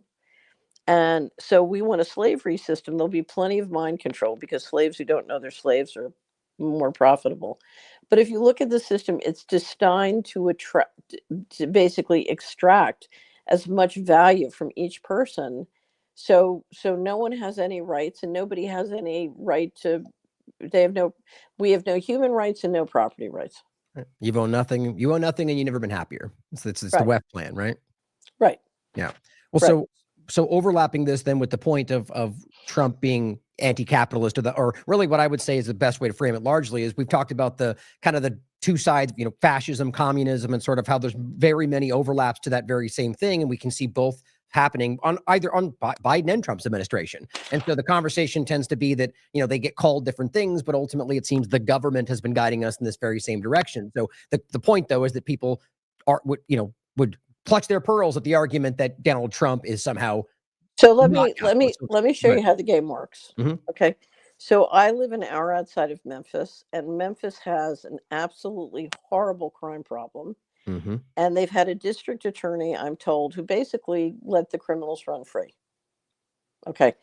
And so we want a slavery system. There'll be plenty of mind control because slaves who don't know they're slaves are more profitable. But if you look at the system, it's designed to basically extract as much value from each person. So no one has any rights, and nobody has any right to. We have no human rights and no property rights. Right. You own nothing, and you've never been happier. It's the Right. WEF plan, right? Right. Yeah. Well, Right. so overlapping this then with the point of Trump being anti-capitalist, or really what I would say is the best way to frame it largely is, we've talked about the kind of the two sides, fascism, communism, and sort of how there's very many overlaps to that very same thing. And we can see both happening on Biden and Trump's administration. And so the conversation tends to be that, they get called different things, but ultimately it seems the government has been guiding us in this very same direction. So the point, though, is that people would clutch their pearls at the argument that Donald Trump is somehow. So let not me capitalist. show Right. you how the game works. Mhm. Okay. So I live an hour outside of Memphis, and Memphis has an absolutely horrible crime problem. Mm-hmm. And they've had a district attorney, I'm told, who basically let the criminals run free. Okay.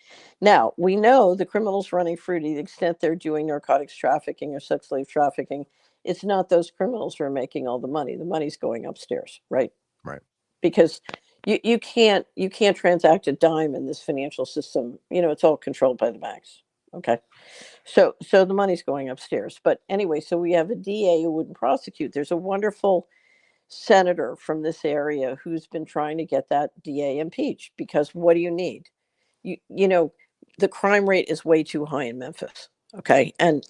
Now, we know the criminals running free, to the extent they're doing narcotics trafficking or sex slave trafficking, it's not those criminals who are making all the money. The money's going upstairs, right? Right. Because you can't transact a dime in this financial system. It's all controlled by the banks. Okay. So the money's going upstairs. But anyway, so we have a DA who wouldn't prosecute. There's a wonderful senator from this area who's been trying to get that DA impeached, because what do you need? The crime rate is way too high in Memphis. Okay. And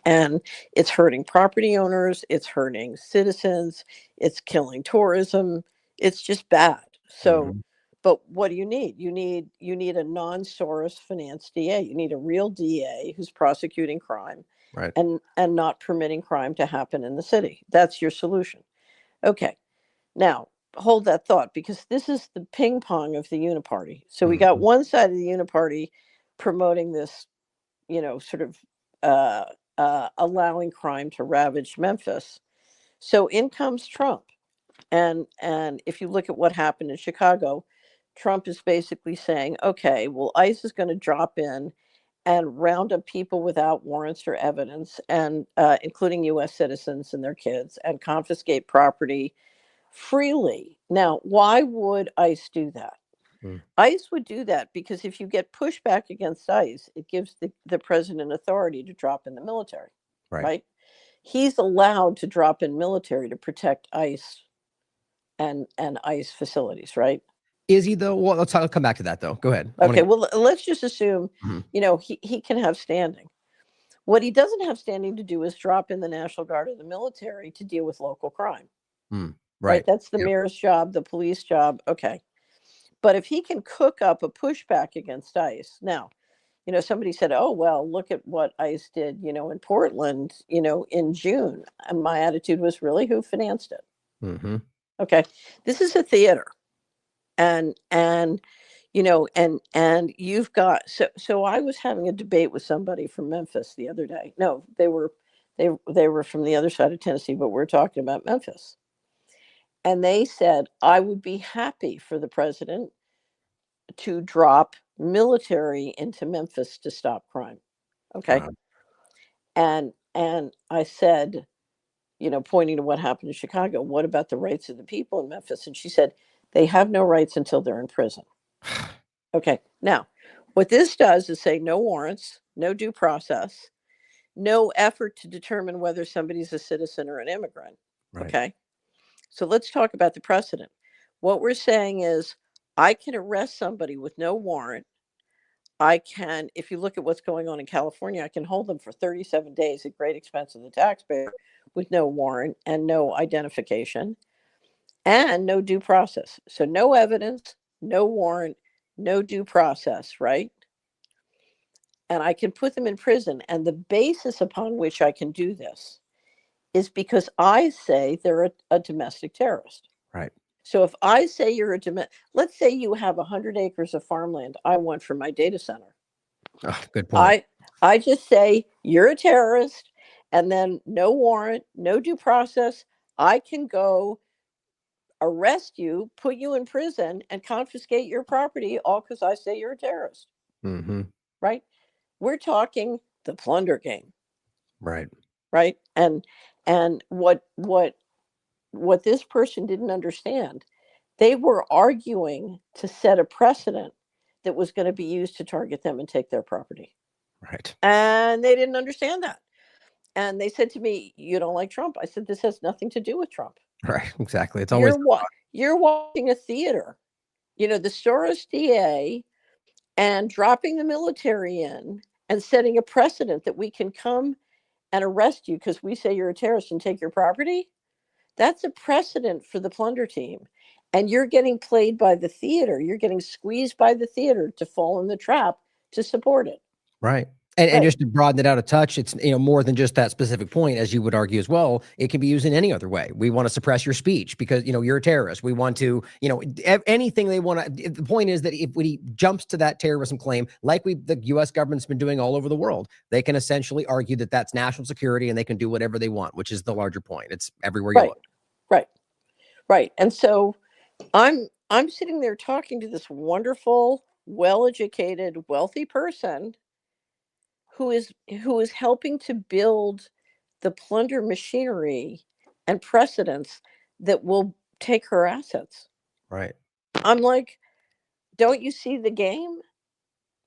it's hurting property owners, it's hurting citizens, it's killing tourism. It's just bad. So, Mhm. but what do you need? You need a non-Soros finance DA. You need a real DA who's prosecuting crime, Right. and not permitting crime to happen in the city. That's your solution. Okay. Now, hold that thought, because this is the ping pong of the uniparty. So we got Mhm. one side of the uniparty promoting this, sort of allowing crime to ravage Memphis. So in comes Trump. And if you look at what happened in Chicago, Trump is basically saying, okay, well, ICE is going to drop in and round up people without warrants or evidence, and including U.S. citizens and their kids, and confiscate property freely. Now, why would ICE do that? Mm. ICE would do that because if you get pushback against ICE, it gives the president authority to drop in the military, Right. right? He's allowed to drop in military to protect ICE and ICE facilities, right? Is he, though? Well, I'll come back to that, though. Go ahead. Okay, well, let's just assume, Mhm. He can have standing. What he doesn't have standing to do is drop in the National Guard or the military to deal with local crime. Mm. Right? Right. That's the Yep. mayor's job, the police job. Okay. But if he can cook up a pushback against ICE, now, somebody said, oh, well, look at what ICE did, in Portland, in June. And my attitude was, really, who financed it? Mm-hmm. Okay. This is a theater. And you've got, so I was having a debate with somebody from Memphis the other day. No, they were from the other side of Tennessee, but we're talking about Memphis. And they said, I would be happy for the president to drop military into Memphis to stop crime. Okay. Wow. And I said, pointing to what happened in Chicago, what about the rights of the people in Memphis? And she said, they have no rights until they're in prison. Okay. Now, what this does is say no warrants, no due process, no effort to determine whether somebody's a citizen or an immigrant. Right. Okay. So let's talk about the precedent. What we're saying is, I can arrest somebody with no warrant. I can, if you look at what's going on in California, I can hold them for 37 days at great expense of the taxpayer with no warrant and no identification and no due process. So no evidence, no warrant, no due process, right? And I can put them in prison. And the basis upon which I can do this is because I say they're a domestic terrorist. Right. So if I say you're let's say you have 100 acres of farmland I want for my data center. Oh, good point. I just say you're a terrorist, and then no warrant, no due process. I can go arrest you, put you in prison, and confiscate your property, all because I say you're a terrorist. Mm-hmm. Right? We're talking the plunder game. Right. Right? And what this person didn't understand, they were arguing to set a precedent that was going to be used to target them and take their property. Right. And they didn't understand that. And they said to me, you don't like Trump? I said, this has nothing to do with Trump. Right. Exactly. It's always you're watching a theater, the Soros DA, and dropping the military in and setting a precedent that we can come and arrest you because we say you're a terrorist and take your property. That's a precedent for the plunder team. And you're getting played by the theater. You're getting squeezed by the theater to fall in the trap to support it. right. And just to broaden it out a touch, it's more than just that specific point, as you would argue as well. It can be used in any other way. We want to suppress your speech because you're a terrorist. We want to anything they want to. The point is that if when he jumps to that terrorism claim, like the U.S. government's been doing all over the world, they can essentially argue that that's national security and they can do whatever they want, which is the larger point. It's everywhere you look. Right. And so I'm sitting there talking to this wonderful, well-educated, wealthy person who is helping to build the plunder machinery and precedents that will take her assets. Right. I'm like, don't you see the game?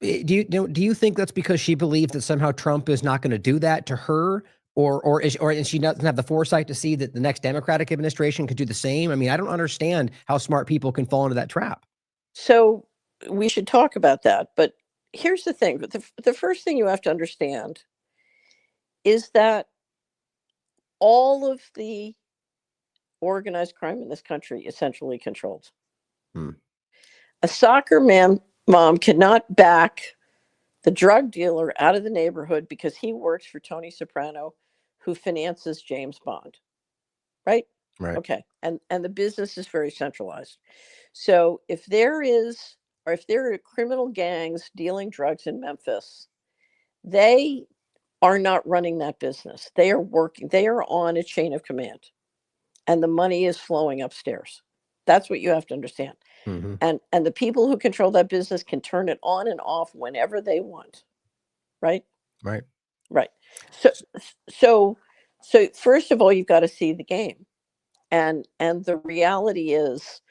Do you think that's because she believes that somehow Trump is not going to do that to her? Or she doesn't have the foresight to see that the next Democratic administration could do the same? I mean, I don't understand how smart people can fall into that trap. So we should talk about that. But here's the thing. The first thing you have to understand is that all of the organized crime in this country is centrally controlled. A soccer mom cannot back the drug dealer out of the neighborhood because he works for Tony Soprano, who finances James Bond. Right? Right. Okay. And the business is very centralized. So if there are criminal gangs dealing drugs in Memphis, they are not running that business. They are working. They are on a chain of command, and the money is flowing upstairs. That's what you have to understand. Mm-hmm. And the people who control that business can turn it on and off whenever they want. Right? Right. So first of all, you've got to see the game. And the reality is,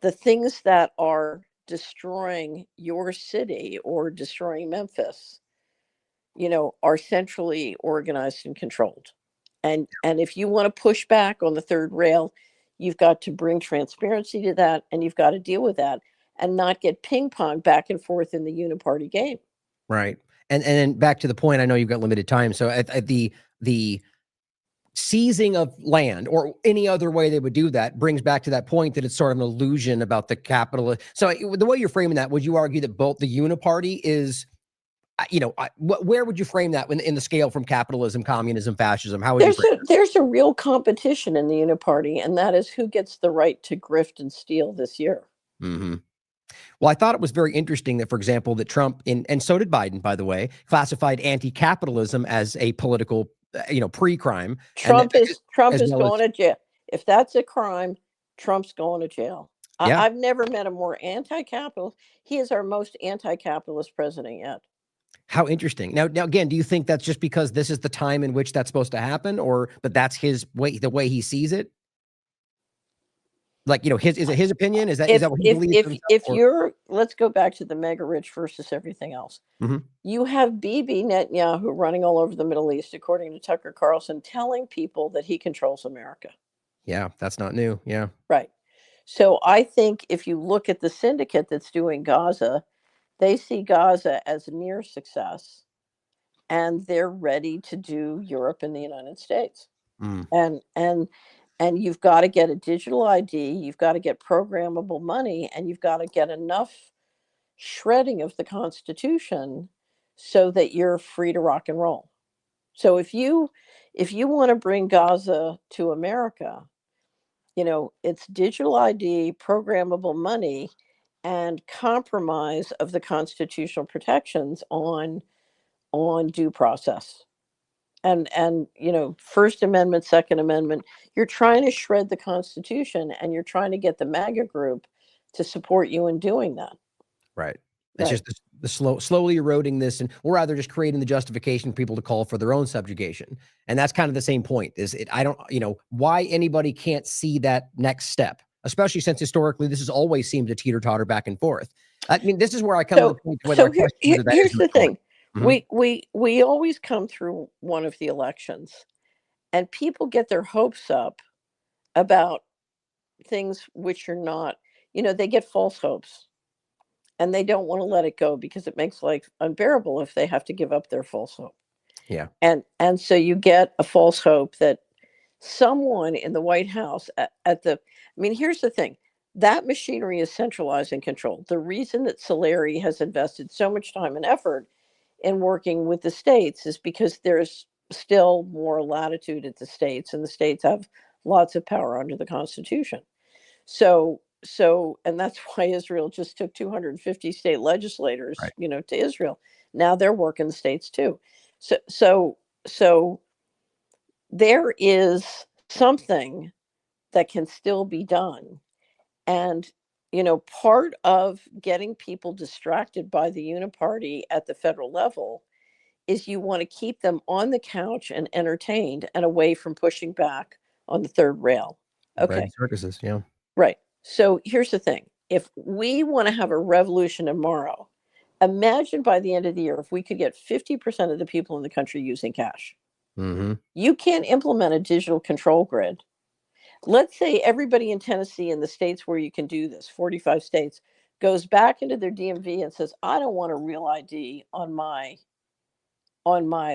the things that are destroying your city or destroying Memphis, are centrally organized and controlled. And if you want to push back on the third rail, you've got to bring transparency to that, and you've got to deal with that and not get ping pong back and forth in the uniparty game. Right. And then back to the point, I know you've got limited time. So at the seizing of land or any other way they would do that brings back to that point that it's sort of an illusion about the capital. So the way you're framing that, would you argue that both the uniparty is where would you frame that in the scale from capitalism, communism, fascism? How would you frame There's a real competition in the Uniparty, and that is who gets the right to grift and steal this year. it? Mm-hmm. Well, I thought it was very interesting that, for example, that Trump and so did Biden, by the way, classified anti-capitalism as a political, pre-crime. Trump is well going to jail. If that's a crime, Trump's going to jail. Yeah. I've never met a more anti-capitalist. He is our most anti-capitalist president yet. How interesting. Now, again, do you think that's just because this is the time in which that's supposed to happen, but that's his way, the way he sees it? Like, is it his opinion? Is that what he believes? Let's go back to the mega rich versus everything else. Mhm. You have Bibi Netanyahu running all over the Middle East, according to Tucker Carlson, telling people that he controls America. Yeah, that's not new. Yeah. Right. So I think if you look at the syndicate that's doing Gaza, they see Gaza as near success, and they're ready to do Europe and the United States. Mm. And you've got to get a digital ID, you've got to get programmable money, and you've got to get enough shredding of the Constitution so that you're free to rock and roll. So if you want to bring Gaza to America, it's digital ID, programmable money, and compromise of the constitutional protections on due process. And First Amendment, Second Amendment, you're trying to shred the Constitution, and you're trying to get the MAGA group to support you in doing that. Right. It's Right. just the slowly eroding this, or rather just creating the justification for people to call for their own subjugation. And that's kind of the same point. I don't, why anybody can't see that next step, especially since historically this has always seemed to teeter-totter back and forth. I mean, this is where I come to the point whether Here's the thing. Mhm. We always come through one of the elections, and people get their hopes up about things which are not, they get false hopes, and they don't want to let it go because it makes life unbearable if they have to give up their false hope. Yeah. And so you get a false hope that someone in the White House here's the thing. That machinery is centralized and controlled. The reason that Solari has invested so much time and effort in working with the states is because there's still more latitude at the states, and the states have lots of power under the Constitution. So, and that's why Israel just took 250 state legislators, Right. To Israel. Now they're working the states too. So there is something that can still be done. And, part of getting people distracted by the uniparty at the federal level is you want to keep them on the couch and entertained and away from pushing back on the third rail. Bread Okay. and circuses. Yeah. Right. So here's the thing. If we want to have a revolution tomorrow, imagine by the end of the year, if we could get 50% of the people in the country using cash. Mm-hmm. You can't implement a digital control grid. Let's say everybody in Tennessee and the states where you can do this, 45 states, goes back into their DMV and says, I don't want a real ID on my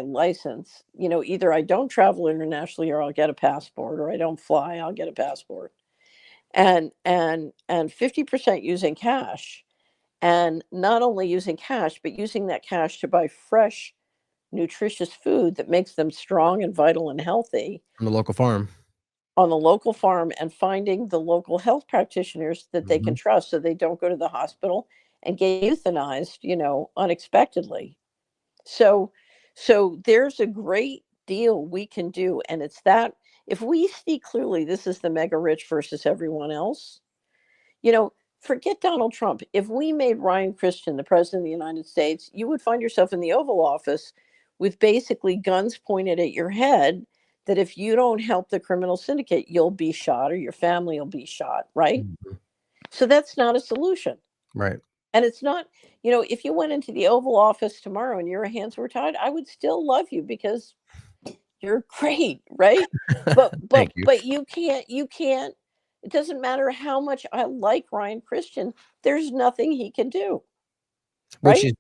license. Either I don't travel internationally or I'll get a passport, or I don't fly, I'll get a passport. And 50% using cash, and not only using cash, but using that cash to buy fresh, nutritious food that makes them strong and vital and healthy From the local farm. on the local farm, and finding the local health practitioners that they can trust so they don't go to the hospital and get euthanized, unexpectedly. So there's a great deal we can do. And it's that if we see clearly this is the mega rich versus everyone else, forget Donald Trump. If we made Ryan Christian the president of the United States, you would find yourself in the Oval Office with basically guns pointed at your head, that if you don't help the criminal syndicate, you'll be shot or your family will be shot, right? Mhm. So that's not a solution. Right. And it's not, if you went into the Oval Office tomorrow and your hands were tied, I would still love you because you're great, right? Thank you. But you can't, it doesn't matter how much I like Ryan Christian, there's nothing he can do. Which Right?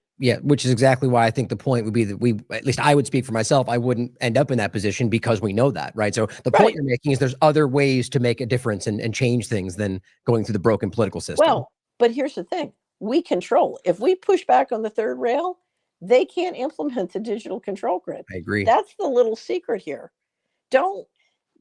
which is exactly why I think the point would be that at least I would speak for myself, I wouldn't end up in that position because we know that, right? So the point you're making is there's other ways to make a difference and change things than going through the broken political system. Well, but here's the thing. We control. If we push back on the third rail, they can't implement the digital control grid. I agree. That's the little secret here. Don't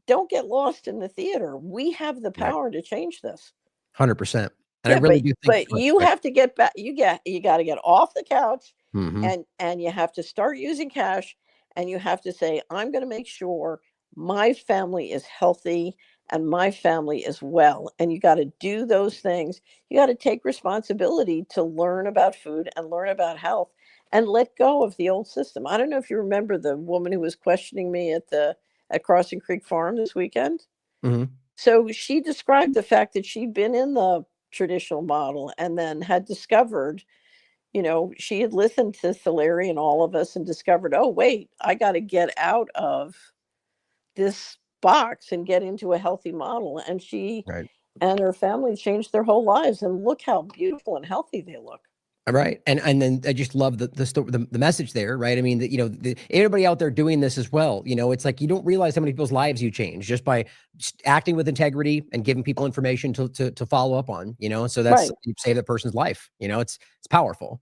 don't get lost in the theater. We have the Right. power to change this. 100%. And I Yeah, really do think. but you have to get back. You got to get off the couch, Hmm. and you have to start using cash, and you have to say, I'm going to make sure my family is healthy and my family is well. And you got to do those things. You got to take responsibility to learn about food and learn about health and let go of the old system. I don't know if you remember the woman who was questioning me at Crossing Creek Farm this weekend. Hmm. So she described the fact that she'd been in the traditional model and then had discovered, she had listened to Larry and all of us and discovered, oh, wait, I got to get out of this box and get into a healthy model. And she Right. and her family changed their whole lives. And look how beautiful and healthy they look. Right. And then I just love the message there, right? I mean, that, everybody out there doing this as well, it's like, you don't realize how many people's lives you change just by acting with integrity and giving people information to follow up on, so that's, Right. you save that person's life, it's powerful.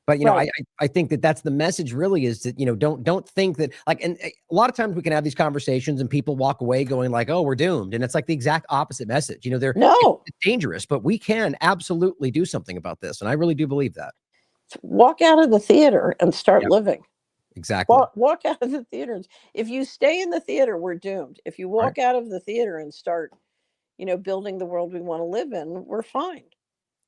But, Right. I think that's the message really is that, don't think that and a lot of times we can have these conversations and people walk away going like, oh, we're doomed. And it's like the exact opposite message, No, it's dangerous, but we can absolutely do something about this. And I really do believe that. walk out of the theater and start Yep. living. Exactly. Walk out of the theater. If you stay in the theater, we're doomed. If you walk out of the theater and start, building the world we want to live in, we're fine.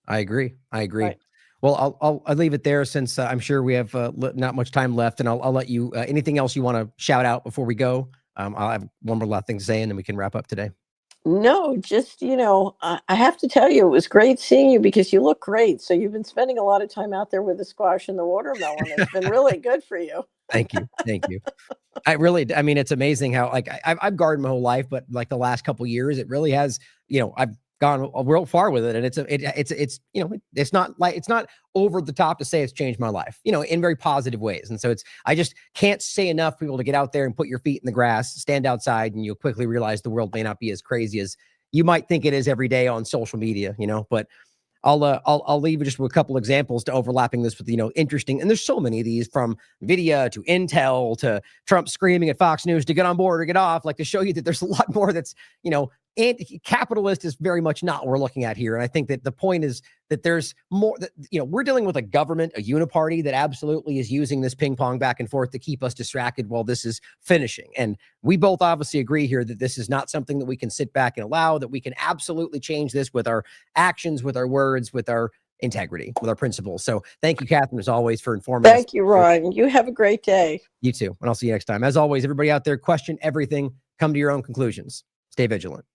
I agree. Right. Well, I'll leave it there since I'm sure we have not much time left, and I'll let you. Anything else you want to shout out before we go? I'll have one more last thing to say, and then we can wrap up today. No, just, I have to tell you, it was great seeing you because you look great. So you've been spending a lot of time out there with the squash and the watermelon. It's been really good for you. Thank you. I mean, it's amazing how I've gardened my whole life, but like the last couple of years, it really has. I've gone real far with it, and it's not over the top to say it's changed my life, in very positive ways. And so I just can't say enough people to get out there and put your feet in the grass, stand outside, and you'll quickly realize the world may not be as crazy as you might think it is every day on social media, but I'll leave just with a couple examples to overlapping this with, interesting. And there's so many of these, from Nvidia to Intel to Trump screaming at Fox News to get on board or get off, like to show you that there's a lot more that's, capitalist is very much not what we're looking at here. And I think that the point is that there's more that, we're dealing with a government, a uniparty that absolutely is using this ping pong back and forth to keep us distracted while this is finishing. And we both obviously agree here that this is not something that we can sit back and allow, that we can absolutely change this with our actions, with our words, with our integrity, with our principles. So thank you, Catherine, as always, for informing us. Thank you, Ryan. You have a great day. You too. And I'll see you next time. As always, everybody out there, question everything, come to your own conclusions. Stay vigilant.